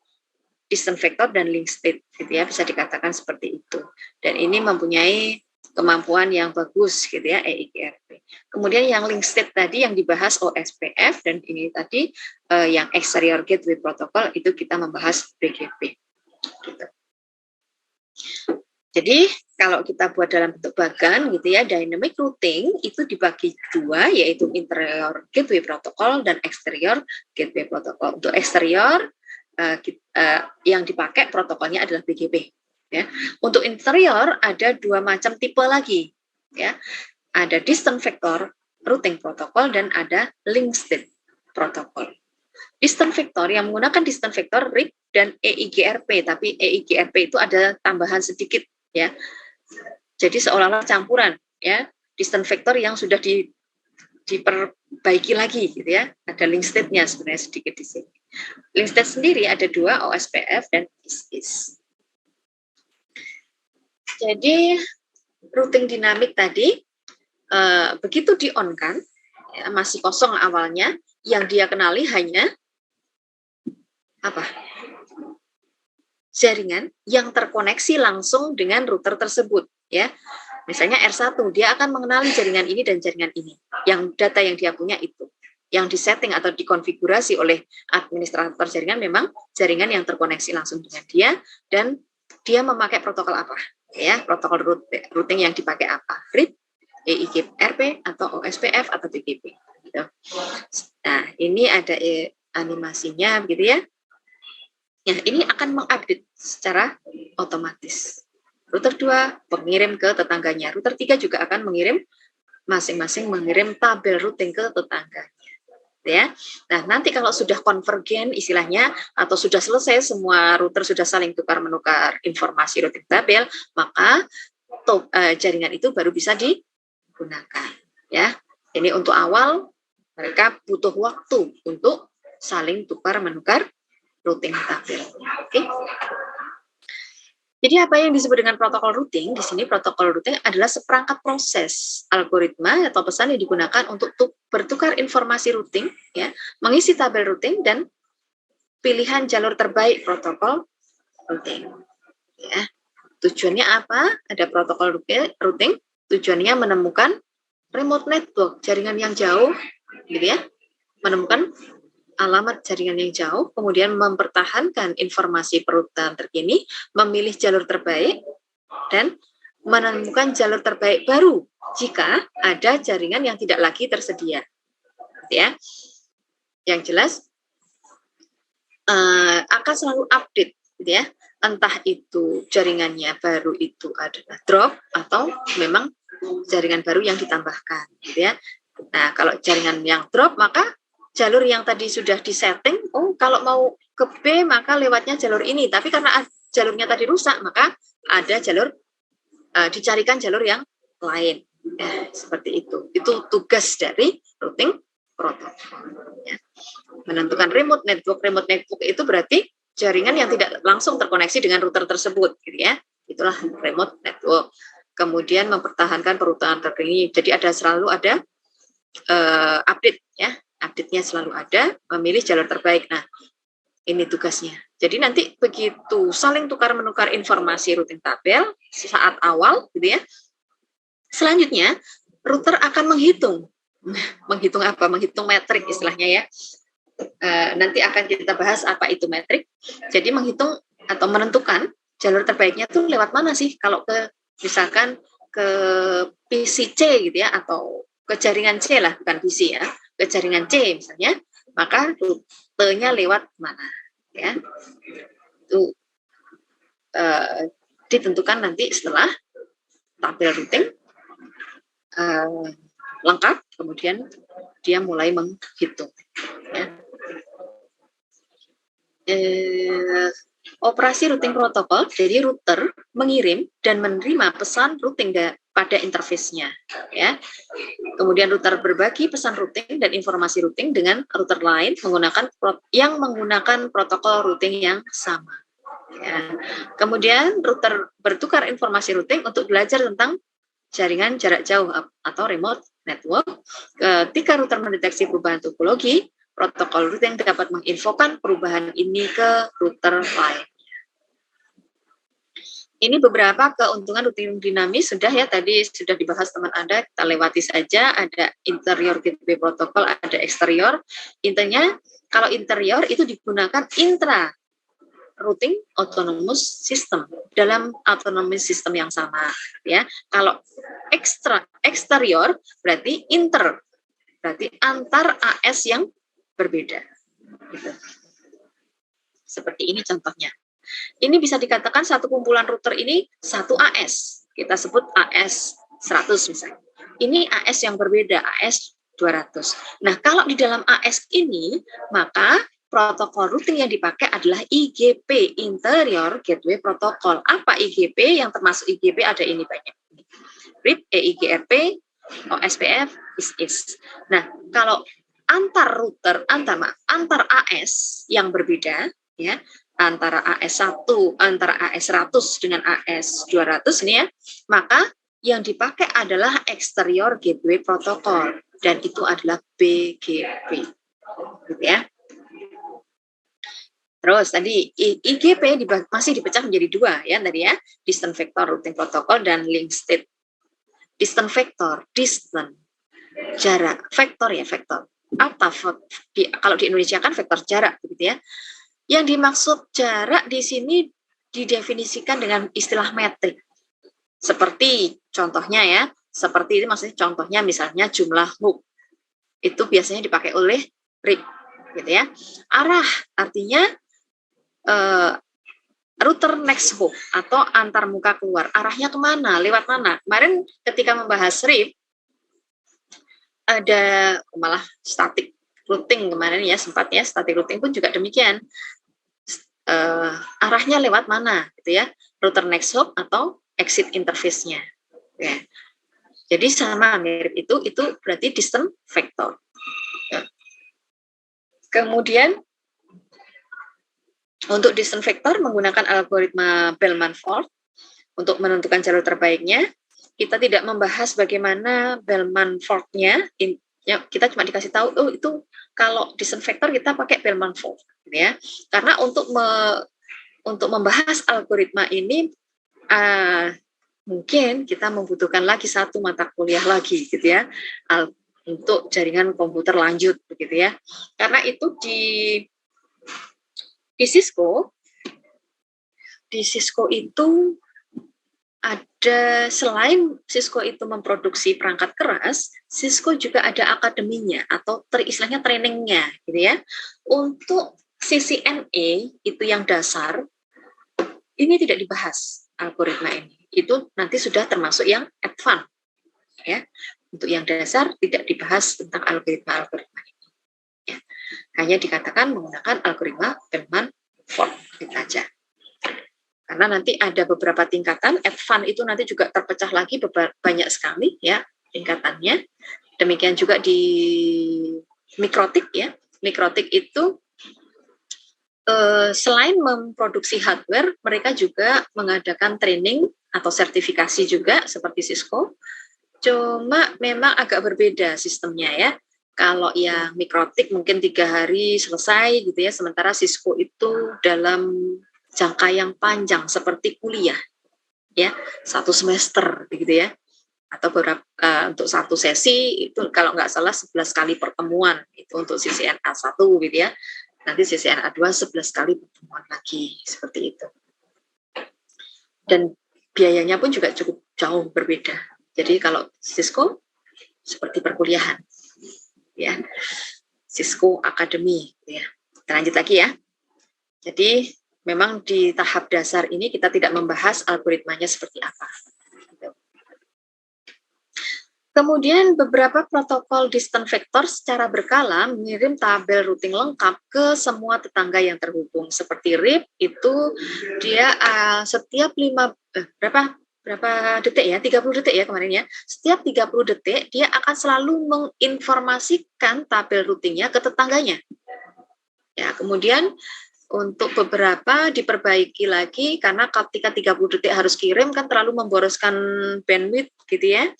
Speaker 2: distant vector dan link state gitu ya, bisa dikatakan seperti itu. Dan ini mempunyai kemampuan yang bagus gitu ya, EIGRP. Kemudian yang link state tadi yang dibahas OSPF, dan ini tadi yang exterior gateway protocol itu kita membahas BGP gitu. Jadi kalau kita buat dalam bentuk bagan gitu ya, dynamic routing itu dibagi dua, yaitu interior gateway protocol dan exterior gateway protocol. Untuk exterior yang dipakai protokolnya adalah BGP. Ya. Untuk interior ada dua macam tipe lagi, ya. Ada distant vector routing protocol dan ada link state protocol. Distant vector yang menggunakan distant vector RIP dan EIGRP, tapi EIGRP itu ada tambahan sedikit ya. Jadi seolah-olah campuran ya, distant vector yang sudah diperbaiki lagi gitu ya. Ada link state-nya sebenarnya sedikit di sini. Link state sendiri ada dua, OSPF dan IS. Jadi routing dinamik tadi begitu di-on-kan ya, masih kosong awalnya, yang dia kenali hanya apa? Jaringan yang terkoneksi langsung dengan router tersebut ya. Misalnya R1 dia akan mengenali jaringan ini dan jaringan ini. Yang data yang dia punya itu. Yang disetting atau dikonfigurasi oleh administrator jaringan memang jaringan yang terkoneksi langsung dengan dia, dan dia memakai protokol apa? Ya, protokol routing yang dipakai apa? RIP, EIGRP atau OSPF atau BGP gitu. Nah, ini ada animasinya begitu ya. Ya, ini akan mengupdate secara otomatis. Router 2 mengirim ke tetangganya. Router 3 juga akan mengirim, masing-masing mengirim tabel routing ke tetangganya. Ya. Nah, nanti kalau sudah konvergen istilahnya, atau sudah selesai semua router sudah saling tukar-menukar informasi routing tabel, maka jaringan itu baru bisa digunakan. Ya. Ini untuk awal, mereka butuh waktu untuk saling tukar-menukar routing tabel. Oke. Jadi apa yang disebut dengan protokol routing? Di sini protokol routing adalah seperangkat proses algoritma atau pesan yang digunakan untuk bertukar informasi routing, ya, mengisi tabel routing dan pilihan jalur terbaik protokol routing. Ya. Tujuannya apa? Ada protokol routing. Tujuannya menemukan remote network, jaringan yang jauh, gitu ya, menemukan alamat jaringan yang jauh, kemudian mempertahankan informasi perutan terkini, memilih jalur terbaik, dan menemukan jalur terbaik baru jika ada jaringan yang tidak lagi tersedia. Ya, yang jelas akan selalu update, gitu ya. Entah itu jaringannya baru itu adalah drop atau memang jaringan baru yang ditambahkan, gitu ya. Nah, kalau jaringan yang drop maka jalur yang tadi sudah disetting, kalau mau ke B maka lewatnya jalur ini, tapi karena jalurnya tadi rusak maka ada jalur dicarikan jalur yang lain. Seperti itu. Itu tugas dari routing protokol. Ya. Menentukan remote network. Remote network itu berarti jaringan yang tidak langsung terkoneksi dengan router tersebut, gitu ya. Itulah remote network. Kemudian mempertahankan perutan terkini. Jadi selalu ada update, ya. Update-nya selalu ada, memilih jalur terbaik. Nah, ini tugasnya. Jadi nanti begitu saling tukar-menukar informasi routing tabel saat awal, gitu ya. Selanjutnya, router akan menghitung. Menghitung apa? Menghitung metrik istilahnya, ya. Nanti akan kita bahas apa itu metrik. Jadi menghitung atau menentukan jalur terbaiknya tuh lewat mana sih? Kalau misalkan ke PC C, gitu ya, atau ke jaringan C lah, bukan PC ya, ke jaringan C misalnya, maka rutenya lewat mana, ya, itu ditentukan nanti setelah tabel routing lengkap, kemudian dia mulai menghitung, ya. Operasi routing protokol, jadi router mengirim dan menerima pesan routing pada interface-nya, ya. Kemudian router berbagi pesan routing dan informasi routing dengan router lain menggunakan protokol routing yang sama. Ya. Kemudian router bertukar informasi routing untuk belajar tentang jaringan jarak jauh atau remote network. Ketika router mendeteksi perubahan topologi, protokol routing dapat menginfokan perubahan ini ke router lain. Ini beberapa keuntungan routing dinamis sudah ya, tadi sudah dibahas teman Anda, kita lewati saja. Ada interior gateway protokol, ada eksterior. Intinya kalau interior itu digunakan intra routing autonomous system, dalam autonomous system yang sama, ya. Kalau eksterior berarti berarti antar AS yang berbeda, gitu. Seperti ini contohnya. Ini bisa dikatakan satu kumpulan router ini satu AS. Kita sebut AS 100 misalnya. Ini AS yang berbeda, AS 200. Nah, kalau di dalam AS ini, maka protokol routing yang dipakai adalah IGP, Interior Gateway Protocol. Apa IGP? Yang termasuk IGP ada ini banyak. RIP, EIGRP, OSPF, IS. Nah, kalau antar router, antar AS yang berbeda, ya, antara AS1, antara AS100 dengan AS200 ini, ya, maka yang dipakai adalah Exterior Gateway Protocol, dan itu adalah BGP, gitu ya. Terus tadi IGP masih dipecah menjadi dua, ya, tadi ya, Distant Vector Routing Protocol dan Link State. Distant Vector, distant, jarak, vektor ya, vektor. Apa kalau di Indonesia kan vektor jarak, gitu ya. Yang dimaksud jarak di sini didefinisikan dengan istilah metrik. Seperti contohnya ya, seperti ini maksudnya contohnya misalnya jumlah hop. Itu biasanya dipakai oleh RIP, gitu ya. Arah artinya router next hop atau antar muka keluar. Arahnya kemana? Lewat mana? Kemarin ketika membahas RIP ada malah static routing kemarin ya, sempat ya, static routing pun juga demikian. Arahnya lewat mana, gitu ya, router next hop atau exit interface-nya. Ya. Jadi sama mirip itu berarti distant vector. Ya. Kemudian Untuk disinfektor menggunakan algoritma Bellman-Ford untuk menentukan jalur terbaiknya. Kita tidak membahas bagaimana Bellman-Ford-nya, kita cuma dikasih tahu, oh itu kalau disinfektor kita pakai Bellman-Ford, gitu ya. Karena untuk membahas algoritma ini, mungkin kita membutuhkan lagi satu mata kuliah lagi, gitu ya, untuk jaringan komputer lanjut, begitu ya. Karena itu di Cisco itu ada, selain Cisco itu memproduksi perangkat keras, Cisco juga ada akademinya atau istilahnya trainingnya, gitu ya. Untuk CCNA itu yang dasar, ini tidak dibahas algoritma ini. Itu nanti sudah termasuk yang advance, ya. Untuk yang dasar tidak dibahas tentang algoritma ini. Ya. Hanya dikatakan menggunakan algoritma Bellman-Ford gitu aja. Karena nanti ada beberapa tingkatan, advance itu nanti juga terpecah lagi banyak sekali ya tingkatannya. Demikian juga di mikrotik ya. Mikrotik itu selain memproduksi hardware, mereka juga mengadakan training atau sertifikasi juga seperti Cisco. Cuma memang agak berbeda sistemnya ya. Kalau yang mikrotik mungkin 3 hari selesai gitu ya, sementara Cisco itu dalam jangka yang panjang seperti kuliah ya, 1 semester begitu ya, atau beberapa untuk 1 sesi itu kalau nggak salah 11 kali pertemuan itu untuk CCNA 1 gitu ya, nanti CCNA 2 11 kali pertemuan lagi seperti itu, dan biayanya pun juga cukup jauh berbeda. Jadi kalau Cisco seperti perkuliahan ya, Cisco Academy ya. Kita lanjut lagi ya. Jadi memang di tahap dasar ini kita tidak membahas algoritmanya seperti apa. Kemudian beberapa protokol distant vector secara berkala mengirim tabel routing lengkap ke semua tetangga yang terhubung. Seperti RIP itu dia setiap berapa detik ya? 30 detik ya kemarin ya. Setiap 30 detik dia akan selalu menginformasikan tabel routingnya ke tetangganya. Ya, kemudian untuk beberapa diperbaiki lagi karena ketika 30 detik harus kirim kan terlalu memboroskan bandwidth gitu ya.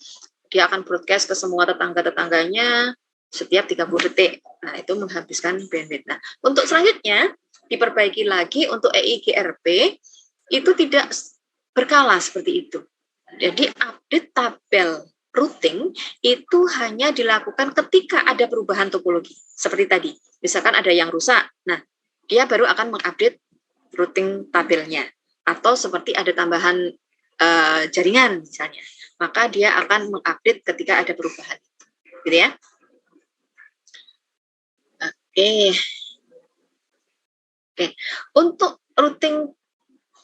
Speaker 2: Dia akan broadcast ke semua tetangga-tetangganya setiap 30 detik. Nah, itu menghabiskan bandwidth. Nah, untuk selanjutnya diperbaiki lagi untuk EIGRP itu tidak berkala seperti itu. Jadi update tabel routing itu hanya dilakukan ketika ada perubahan topologi. Seperti tadi, misalkan ada yang rusak. Nah, dia baru akan mengupdate routing tabelnya. Atau seperti ada tambahan jaringan misalnya, maka dia akan mengupdate ketika ada perubahan. Gitu ya. Oke. Untuk routing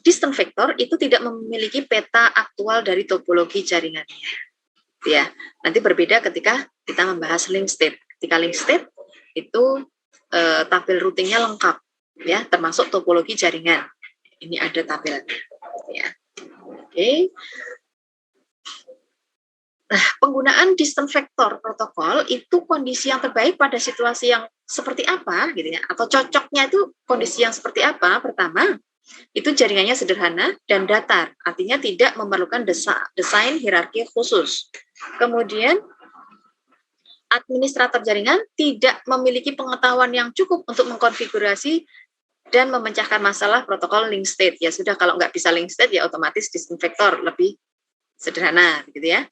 Speaker 2: distant vector itu tidak memiliki peta aktual dari topologi jaringannya. Ya, nanti berbeda ketika kita membahas link state. Ketika link state itu tabel routingnya lengkap. Ya, termasuk topologi jaringan. Ini ada tabelnya. Ya. Oke. Nah, penggunaan distant vector protokol itu kondisi yang terbaik pada situasi yang seperti apa, gitu ya? Atau cocoknya itu kondisi yang seperti apa? Pertama, itu jaringannya sederhana dan datar, artinya tidak memerlukan desain hierarki khusus. Kemudian, administrator jaringan tidak memiliki pengetahuan yang cukup untuk mengkonfigurasi dan memecahkan masalah protokol link state. Ya sudah, kalau nggak bisa link state ya otomatis distant vector lebih sederhana, gitu ya.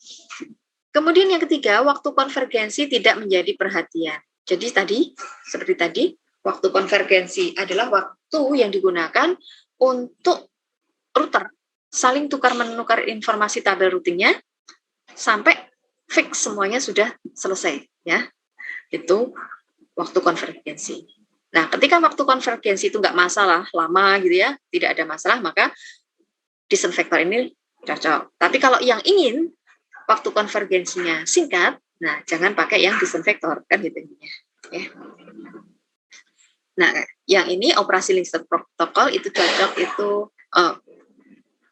Speaker 2: Kemudian yang ketiga, waktu konvergensi tidak menjadi perhatian. Jadi tadi, seperti tadi, waktu konvergensi adalah waktu yang digunakan untuk router saling tukar-menukar informasi tabel routingnya sampai fix semuanya sudah selesai, ya. Itu waktu konvergensi. Nah, ketika waktu konvergensi itu nggak masalah, lama gitu ya, tidak ada masalah, maka distant vector ini cocok. Tapi kalau yang ingin waktu konvergensinya singkat, nah jangan pakai yang distant vector, kan gitu ya. Nah, yang ini operasi link state protokol itu cocok itu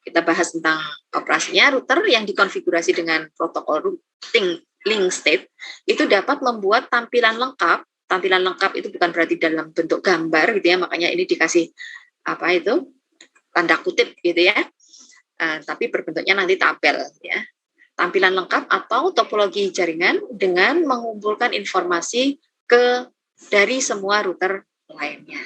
Speaker 2: kita bahas tentang operasinya. Router yang dikonfigurasi dengan protokol routing link state itu dapat membuat tampilan lengkap. Tampilan lengkap itu bukan berarti dalam bentuk gambar gitu ya, makanya ini dikasih apa itu tanda kutip gitu ya, tapi berbentuknya nanti tabel ya. Tampilan lengkap atau topologi jaringan dengan mengumpulkan informasi dari semua router lainnya.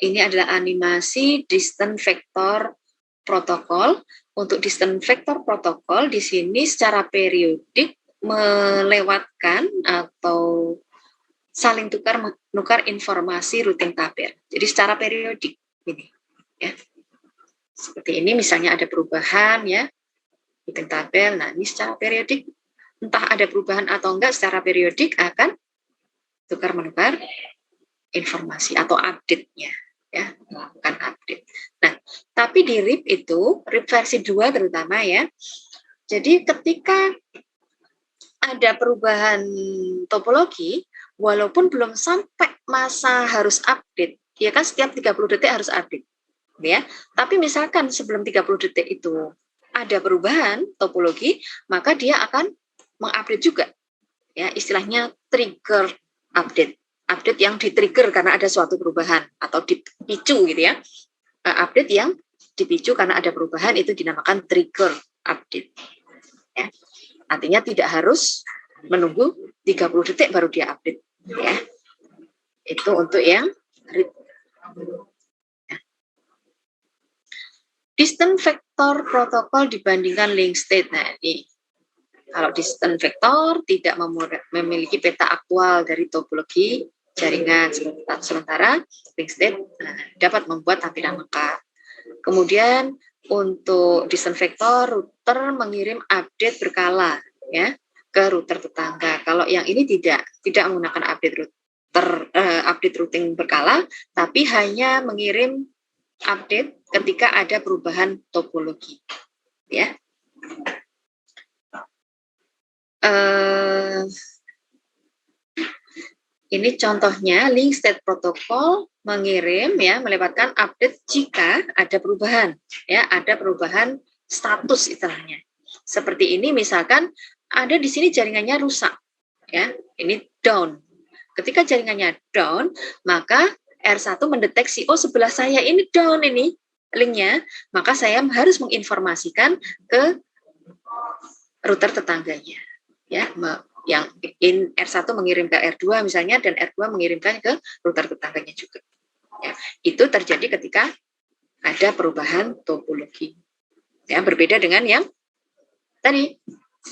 Speaker 2: Ini adalah animasi distant vector protokol. Untuk distant vector protokol di sini secara periodik melewatkan atau saling menukar informasi routing tabel. Jadi secara periodik ini ya. Seperti ini misalnya ada perubahan ya routing tabel. Nah, ini secara periodik entah ada perubahan atau enggak secara periodik akan tukar menukar informasi atau update-nya ya, melakukan update. Nah, tapi di RIP itu, RIP versi 2 terutama ya. Jadi ketika ada perubahan topologi, walaupun belum sampai masa harus update, ya kan setiap 30 detik harus update. Ya. Tapi misalkan sebelum 30 detik itu ada perubahan topologi, maka dia akan mengupdate juga. Ya, istilahnya trigger update. Update yang di-trigger karena ada suatu perubahan atau dipicu gitu ya. Update yang dipicu karena ada perubahan itu dinamakan trigger update. Ya. Artinya tidak harus menunggu 30 detik baru dia update. Ya. Itu untuk yang RIP. Ya. Distant vector protokol dibandingkan link state. Nah, ini. Kalau distant vector tidak memiliki peta aktual dari topologi jaringan, sementara link state dapat membuat tampilan lengkap. Kemudian untuk distant vector, router mengirim update berkala ya ke router tetangga. Kalau yang ini tidak menggunakan update routing berkala, tapi hanya mengirim update ketika ada perubahan topologi. Ya. Ini contohnya link state protocol mengirim ya melewatkan update jika ada perubahan ya, ada perubahan status istilahnya. Seperti ini misalkan ada di sini jaringannya rusak ya, ini down. Ketika jaringannya down, maka R1 mendeteksi oh sebelah saya ini down ini linknya, maka saya harus menginformasikan ke router tetangganya ya, yang R1 mengirim ke R2 misalnya dan R2 mengirimkan ke router tetangganya juga. Ya, itu terjadi ketika ada perubahan topologi. Ya, berbeda dengan yang tadi,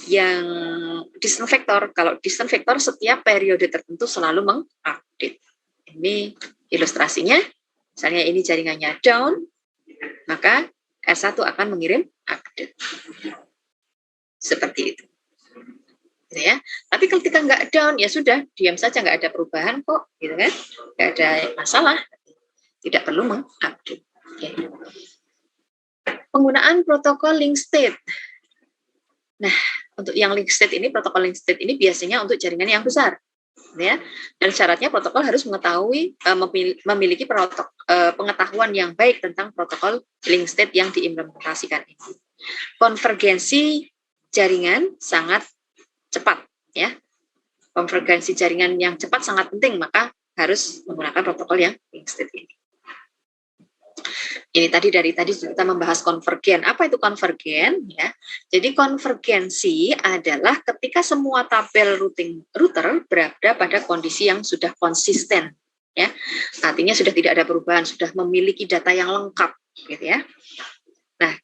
Speaker 2: yang distant vector. Kalau distant vector setiap periode tertentu selalu mengupdate. Ini ilustrasinya. Misalnya ini jaringannya down, maka R1 akan mengirim update. Seperti itu. Ya, tapi ketika nggak down ya sudah diam saja, nggak ada perubahan kok, gitu kan, nggak ada masalah, tidak perlu mengupdate. Ya. Penggunaan protokol link state. Nah, untuk yang link state ini, protokol link state ini biasanya untuk jaringan yang besar, ya. Dan syaratnya protokol harus mengetahui memiliki pengetahuan yang baik tentang protokol link state yang diimplementasikan ini. Konvergensi jaringan sangat cepat ya, konvergensi jaringan yang cepat sangat penting, maka harus menggunakan protokol yang link state ini. Ini tadi kita membahas konvergen. Apa itu konvergen ya? Jadi konvergensi adalah ketika semua tabel router berada pada kondisi yang sudah konsisten ya. Artinya sudah tidak ada perubahan, sudah memiliki data yang lengkap gitu ya. Nah,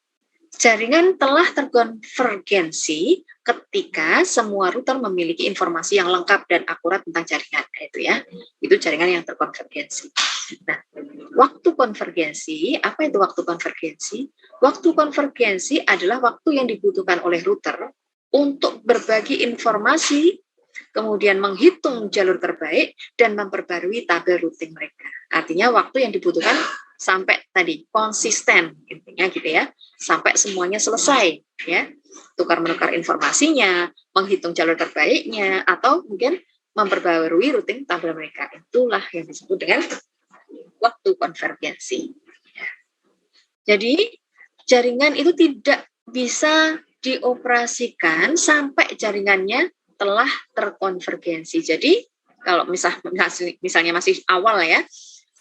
Speaker 2: jaringan telah terkonvergensi ketika semua router memiliki informasi yang lengkap dan akurat tentang jaringan, itu ya. Itu jaringan yang terkonvergensi. Nah, waktu konvergensi, apa itu waktu konvergensi? Waktu konvergensi adalah waktu yang dibutuhkan oleh router untuk berbagi informasi, kemudian menghitung jalur terbaik dan memperbarui tabel routing mereka. Artinya waktu yang dibutuhkan sampai tadi konsisten, intinya gitu ya, sampai semuanya selesai ya, tukar menukar informasinya, menghitung jalur terbaiknya, atau mungkin memperbarui routing tabel mereka. Itulah yang disebut dengan waktu konvergensi. Jadi jaringan itu tidak bisa dioperasikan sampai jaringannya telah terkonvergensi. Jadi kalau misalnya masih awal ya,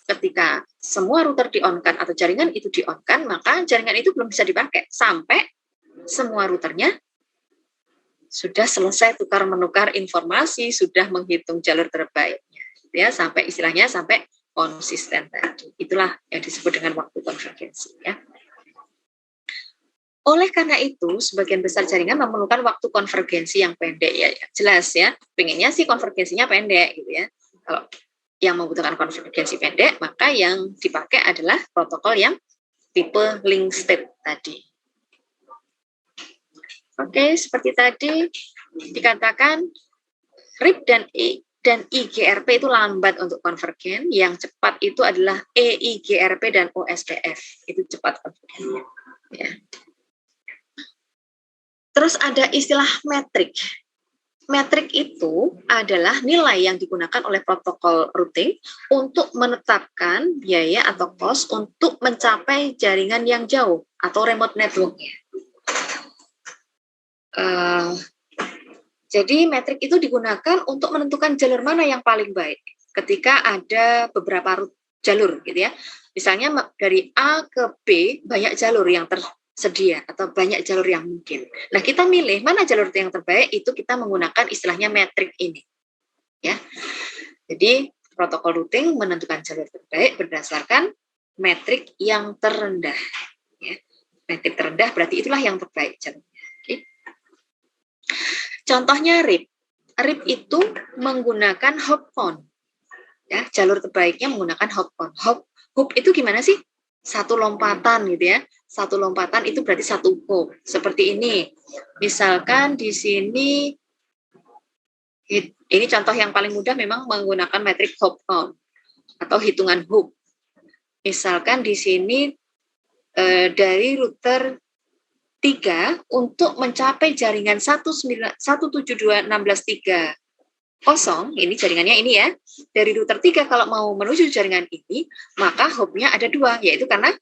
Speaker 2: ketika semua router di-on-kan atau jaringan itu di-on-kan, maka jaringan itu belum bisa dipakai sampai semua routernya sudah selesai tukar-menukar informasi, sudah menghitung jalur terbaiknya, ya, sampai istilahnya sampai konsisten tadi. Itulah yang disebut dengan waktu konvergensi, ya. Oleh karena itu, sebagian besar jaringan memerlukan waktu konvergensi yang pendek, ya, jelas ya. Pengennya sih konvergensinya pendek, gitu ya. Kalau yang membutuhkan konvergensi pendek, maka yang dipakai adalah protokol yang tipe link state tadi. Oke, seperti tadi dikatakan RIP dan IGRP itu lambat untuk konvergen, yang cepat itu adalah EIGRP dan OSPF, itu cepat konvergennya. Ya. Terus ada istilah metrik. Metrik itu adalah nilai yang digunakan oleh protokol routing untuk menetapkan biaya atau cost untuk mencapai jaringan yang jauh atau remote network-nya. Jadi metrik itu digunakan untuk menentukan jalur mana yang paling baik ketika ada beberapa jalur, gitu ya. Misalnya dari A ke B banyak jalur yang tersedia atau banyak jalur yang mungkin. Nah, kita milih mana jalur yang terbaik, itu kita menggunakan istilahnya metrik ini, ya. Jadi protokol routing menentukan jalur terbaik berdasarkan metrik yang terendah, ya. Metrik terendah berarti itulah yang terbaik jalurnya. Okay. Contohnya RIP. RIP itu menggunakan hop count. Ya, jalur terbaiknya menggunakan hop count. Hop itu gimana sih? Satu lompatan gitu ya. Satu lompatan itu berarti satu hop. Seperti ini. Misalkan di sini, ini contoh yang paling mudah memang menggunakan metrik hop count atau hitungan hop. Misalkan di sini dari router 3 untuk mencapai jaringan 172.16.3.0, ini jaringannya ini ya. Dari router 3 kalau mau menuju jaringan ini, maka hopnya ada 2, yaitu karena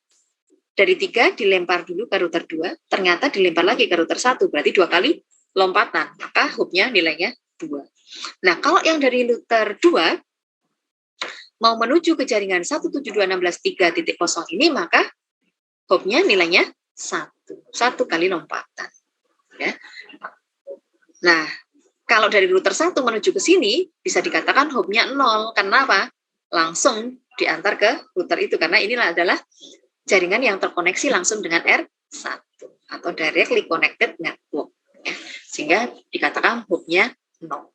Speaker 2: dari 3 dilempar dulu ke router 2, ternyata dilempar lagi ke router 1, berarti 2 kali lompatan, maka hopnya nilainya 2. Nah, kalau yang dari router 2 mau menuju ke jaringan 172.16.3.0 ini, maka hopnya nilainya 1 kali lompatan, ya. Nah, kalau dari router 1 menuju ke sini bisa dikatakan hopnya 0. Karena apa? Langsung diantar ke router itu, karena inilah adalah jaringan yang terkoneksi langsung dengan R1 atau directly connected network, ya. Sehingga dikatakan hopnya 0.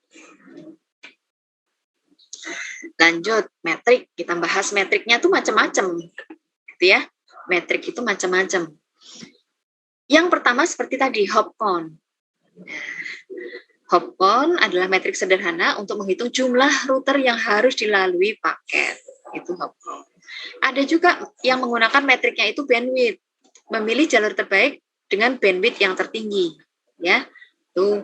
Speaker 2: Lanjut, metrik. Kita bahas metriknya tuh macam-macam, gitu ya. Metrik itu macam-macam. Yang pertama seperti tadi, hop count. Hop count adalah metrik sederhana untuk menghitung jumlah router yang harus dilalui paket. Itu hop count. Ada juga yang menggunakan metriknya itu bandwidth. Memilih jalur terbaik dengan bandwidth yang tertinggi. Ya, itu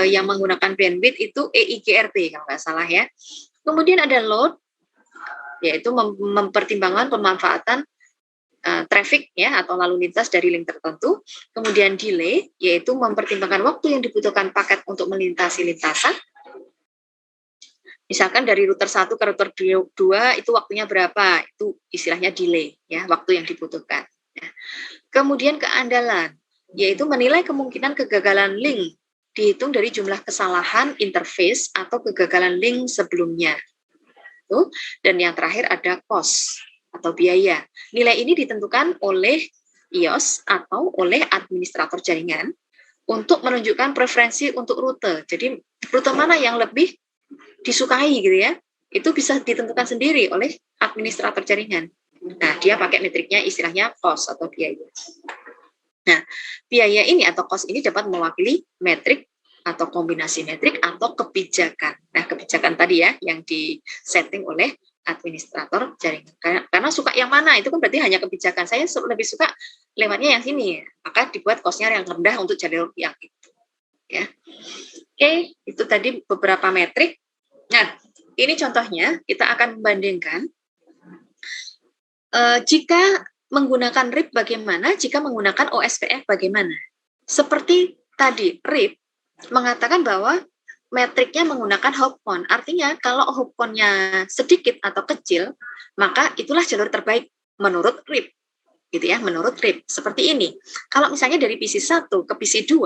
Speaker 2: yang menggunakan bandwidth itu EIGRP kalau nggak salah ya. Kemudian ada load, yaitu mempertimbangkan pemanfaatan traffic ya atau lalu lintas dari link tertentu. Kemudian delay, yaitu mempertimbangkan waktu yang dibutuhkan paket untuk melintasi lintasan. Misalkan dari router 1 ke router 2 itu waktunya berapa? Itu istilahnya delay ya, waktu yang dibutuhkan. Ya. Kemudian keandalan, yaitu menilai kemungkinan kegagalan link dihitung dari jumlah kesalahan interface atau kegagalan link sebelumnya. Tuh. Dan yang terakhir ada cost atau biaya. Nilai ini ditentukan oleh IOS atau oleh administrator jaringan untuk menunjukkan preferensi untuk rute. Jadi rute mana yang lebih disukai gitu ya, itu bisa ditentukan sendiri oleh administrator jaringan. Nah, dia pakai metriknya istilahnya cost atau biaya. Nah, biaya ini atau cost ini dapat mewakili metrik atau kombinasi metrik atau kebijakan. Nah, kebijakan tadi ya yang disetting oleh administrator jaringan. Karena suka yang mana, itu kan berarti hanya kebijakan. Saya lebih suka lewatnya yang sini, maka dibuat cost-nya yang rendah untuk jalur yang itu. Ya. Oke, itu tadi beberapa metrik. Nah, ini contohnya, kita akan membandingkan jika menggunakan RIP bagaimana, jika menggunakan OSPF bagaimana. Seperti tadi, RIP mengatakan bahwa metriknya menggunakan hop count. Artinya kalau hop count-nya sedikit atau kecil, maka itulah jalur terbaik menurut RIP. Gitu ya, menurut RIP. Seperti ini. Kalau misalnya dari PC1 ke PC2,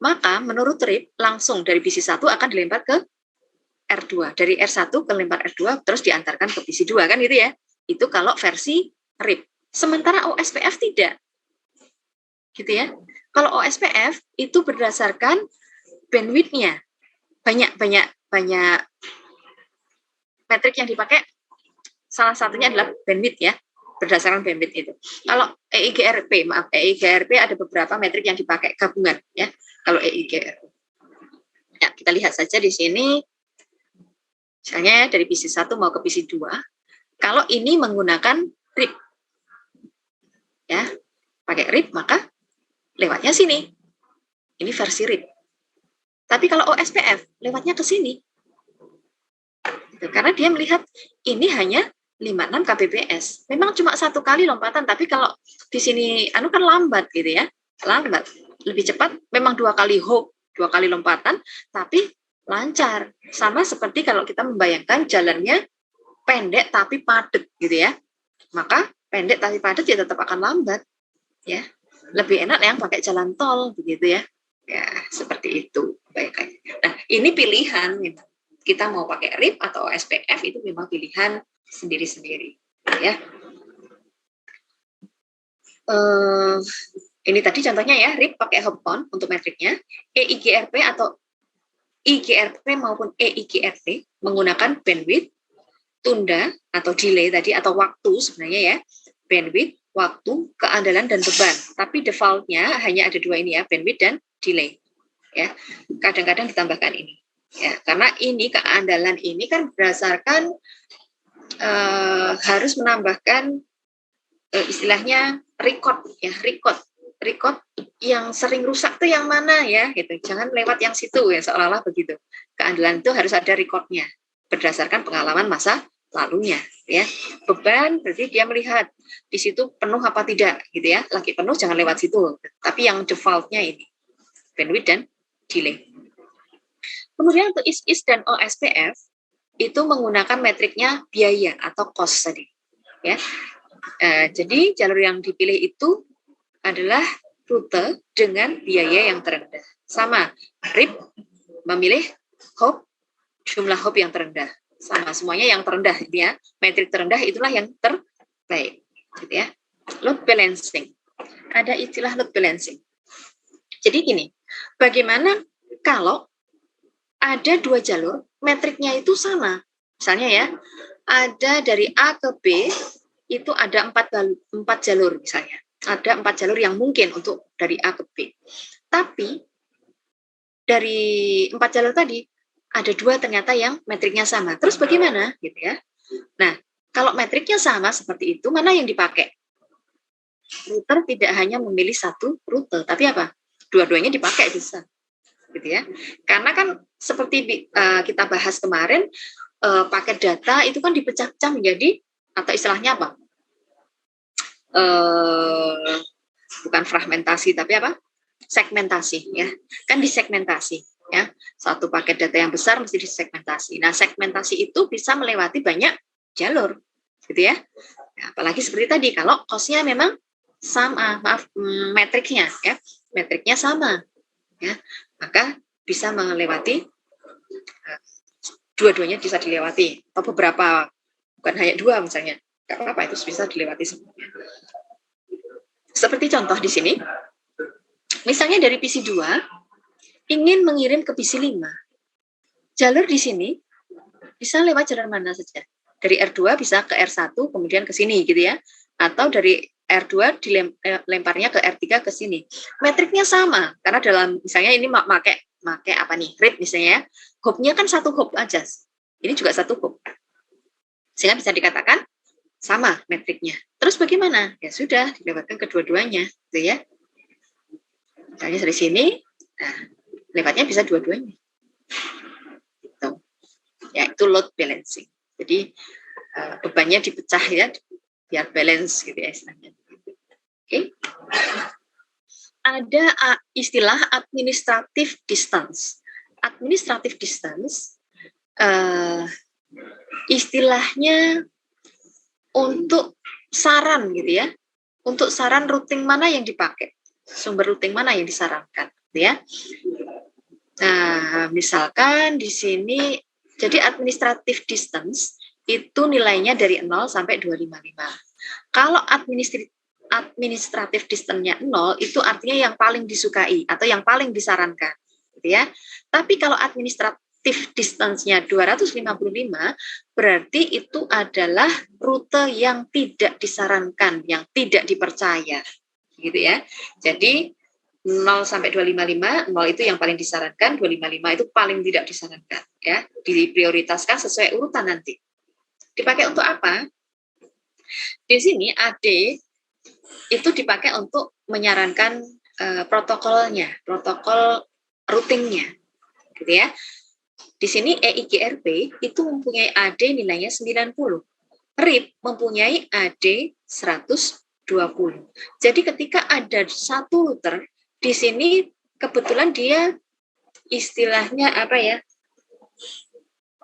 Speaker 2: maka menurut RIP langsung dari PC1 akan dilempar ke R2. Dari R1 ke lempar R2 terus diantarkan ke PC2 kan gitu ya. Itu kalau versi RIP. Sementara OSPF tidak. Gitu ya. Kalau OSPF itu berdasarkan bandwidth-nya. Banyak metrik yang dipakai, salah satunya adalah bandwidth ya, berdasarkan bandwidth itu. Kalau EIGRP ada beberapa metrik yang dipakai gabungan ya. Kalau EIGRP, ya kita lihat saja di sini, misalnya dari PC1 mau ke PC2, kalau ini menggunakan RIP, ya, pakai RIP maka lewatnya sini. Ini versi RIP. Tapi kalau OSPF lewatnya ke sini. Karena dia melihat ini hanya 56 kbps. Memang cuma satu kali lompatan, tapi kalau di sini kan lambat gitu ya. Lambat. Lebih cepat memang 2 kali hop, 2 kali lompatan, tapi lancar. Sama seperti kalau kita membayangkan jalannya pendek tapi padat gitu ya. Maka pendek tapi padat ya tetap akan lambat. Ya. Lebih enak yang pakai jalan tol begitu ya. Ya, seperti itu. Nah, ini pilihan. Kita mau pakai RIP atau SPF itu memang pilihan sendiri-sendiri. Ya. Ini tadi contohnya ya, RIP pakai hop count untuk metriknya. EIGRP atau IGRP maupun EIGRP menggunakan bandwidth, tunda atau delay tadi, atau waktu sebenarnya ya. Bandwidth, waktu, keandalan, dan beban. Tapi defaultnya hanya ada 2 ini ya, bandwidth dan delay. Ya, kadang-kadang ditambahkan ini. Ya, karena ini keandalan ini kan berdasarkan harus menambahkan istilahnya record ya, record yang sering rusak tuh yang mana ya, gitu. Jangan lewat yang situ ya, seolah-olah begitu. Keandalan itu harus ada recordnya berdasarkan pengalaman masa lalunya ya. Beban berarti dia melihat di situ penuh apa tidak gitu ya. Lagi penuh jangan lewat situ. Tapi yang defaultnya ini bandwidth dan delay. Kemudian untuk IS dan OSPF itu menggunakan metriknya biaya atau cost tadi. Ya. Jadi jalur yang dipilih itu adalah rute dengan biaya yang terendah. Sama, RIP memilih hop, jumlah hop yang terendah. Sama, semuanya yang terendah. Gitu ya. Metrik terendah itulah yang terbaik. Gitu ya. Load balancing. Ada istilah load balancing. Jadi gini, bagaimana kalau ada 2 jalur, metriknya itu sama. Misalnya ya, ada dari A ke B, itu ada 4 jalur misalnya. Ada 4 jalur yang mungkin untuk dari A ke B. Tapi, dari 4 jalur tadi, ada 2 ternyata yang metriknya sama. Terus bagaimana? Gitu ya. Nah, kalau metriknya sama seperti itu, mana yang dipakai? Router tidak hanya memilih 1 rute, tapi apa? Dua-duanya dipakai bisa. Gitu ya. Karena kan seperti kita bahas kemarin, paket data itu kan dipecah-pecah menjadi, atau istilahnya apa? Bukan fragmentasi tapi apa? Segmentasi ya. Kan disegmentasi ya. Satu paket data yang besar mesti disegmentasi. Nah, segmentasi itu bisa melewati banyak jalur gitu ya. Nah, apalagi seperti tadi kalau cost-nya memang sama, metriknya ya. Metriknya sama ya. Maka bisa melewati, dua-duanya bisa dilewati, atau beberapa, bukan hanya 2 misalnya, nggak apa-apa, itu bisa dilewati semuanya. Seperti contoh di sini, misalnya dari PC2 ingin mengirim ke PC5, jalur di sini bisa lewat jalur mana saja. Dari R2 bisa ke R1, kemudian ke sini gitu ya, atau dari R2 dilemparnya ke R3 ke sini. Metriknya sama, karena dalam misalnya ini pakai apa nih? RIP misalnya, hopnya kan 1 hop aja. Ini juga 1 hop. Sehingga bisa dikatakan sama metriknya. Terus bagaimana? Ya sudah, dilewatkan kedua-duanya, gitu ya. Misalnya dari sini, nah, lewatnya bisa dua-duanya. Gitu. Ya, itu load balancing. Jadi bebannya dipecah ya, biar balance gitu ya istilahnya. Oke. ada istilah administrative distance. Administrative distance istilahnya untuk saran gitu ya. Untuk saran routing mana yang dipakai, sumber routing mana yang disarankan, gitu ya. Nah, misalkan di sini, jadi administrative distance itu nilainya dari 0 sampai 255. Kalau administrative distance-nya 0, itu artinya yang paling disukai atau yang paling disarankan, gitu ya. Tapi kalau administrative distance-nya 255, berarti itu adalah rute yang tidak disarankan, yang tidak dipercaya, gitu ya. Jadi 0 sampai 255, 0 itu yang paling disarankan, 255 itu paling tidak disarankan, ya. Diprioritaskan sesuai urutan nanti. Dipakai untuk apa? Di sini AD itu dipakai untuk menyarankan protokolnya, protokol routingnya, gitu ya. Di sini EIGRP itu mempunyai AD nilainya 90. RIP mempunyai AD 120. Jadi ketika ada satu router, di sini kebetulan dia istilahnya apa ya?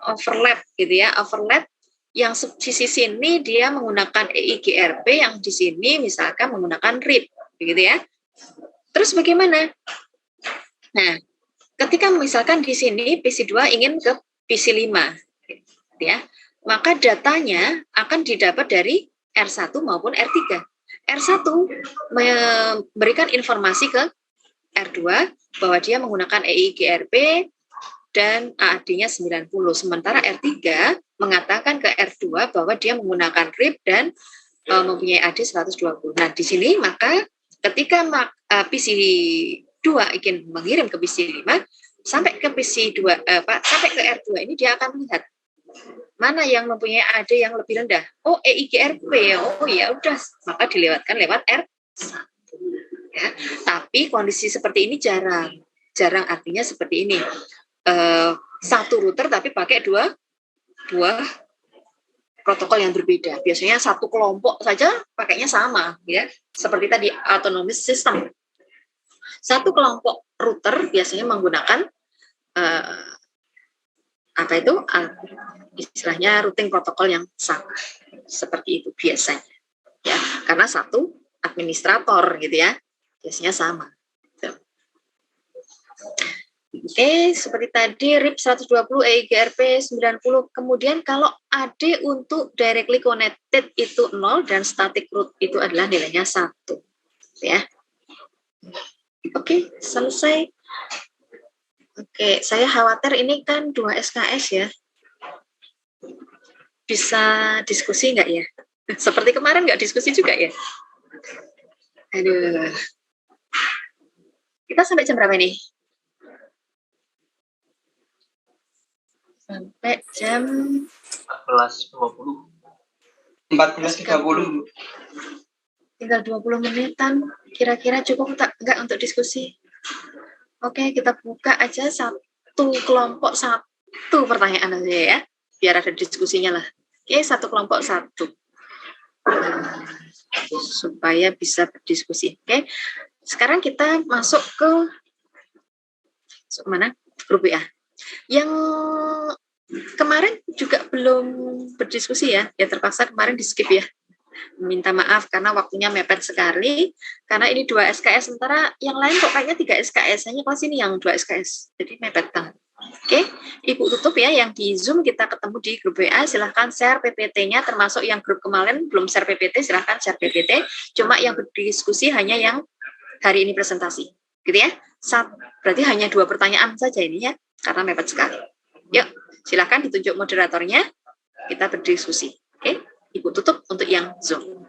Speaker 2: Overlap gitu ya, overlap yang di sisi ini dia menggunakan EIGRP, yang di sini misalkan menggunakan RIP, begitu ya. Terus bagaimana? Nah, ketika misalkan di sini PC2 ingin ke PC5, ya, maka datanya akan didapat dari R1 maupun R3. R1 memberikan informasi ke R2 bahwa dia menggunakan EIGRP dan AAD-nya 90. Sementara R3 mengatakan ke R2 bahwa dia menggunakan RIP dan mempunyai AD 120. Nah, di sini maka ketika PC2 ingin mengirim ke PC5, sampai ke PC2 sampai ke R2 ini dia akan melihat mana yang mempunyai AD yang lebih rendah. Oh, EIGRP. Oh ya udah, maka dilewatkan lewat R1. Ya. Tapi kondisi seperti ini jarang artinya seperti ini. Satu router tapi pakai dua protokol yang berbeda. Biasanya satu kelompok saja pakainya sama, ya. Seperti tadi autonomous system. Satu kelompok router biasanya menggunakan istilahnya routing protokol yang sama. Seperti itu biasanya. Ya, karena satu administrator gitu ya. Biasanya sama. Oke, seperti tadi RIP 120, EIGRP 90. Kemudian kalau AD untuk directly connected itu 0 dan static root itu adalah nilainya 1. Ya. Oke, selesai. Oke, saya khawatir ini kan 2 SKS ya. Bisa diskusi nggak ya? Seperti kemarin nggak diskusi juga ya? Aduh. Kita sampai jam berapa nih? Sampai jam
Speaker 1: 14.20.
Speaker 8: 14.30.
Speaker 2: Tinggal 20 menitan. Kira-kira cukup nggak untuk diskusi? Oke, kita buka aja satu kelompok satu pertanyaan aja ya. Biar ada diskusinya lah. Oke, satu kelompok satu. Supaya bisa berdiskusi. Oke. Sekarang kita masuk ke mana? Grup A. Yang kemarin juga belum berdiskusi ya terpaksa kemarin di skip ya. Minta maaf karena waktunya mepet sekali, karena ini 2 SKS, sementara yang lain kok kayaknya 3 SKS, hanya kelas ini yang 2 SKS, jadi mepet banget. Oke, Ibu tutup ya, yang di Zoom kita ketemu di grup WA, silahkan share PPT-nya, termasuk yang grup kemarin belum share PPT, silahkan share PPT, cuma yang berdiskusi hanya yang hari ini presentasi, gitu ya. Berarti hanya 2 pertanyaan saja ini ya, karena mepet sekali. Yuk, silahkan ditunjuk moderatornya, kita berdiskusi. Oke, Ibu tutup untuk yang Zoom.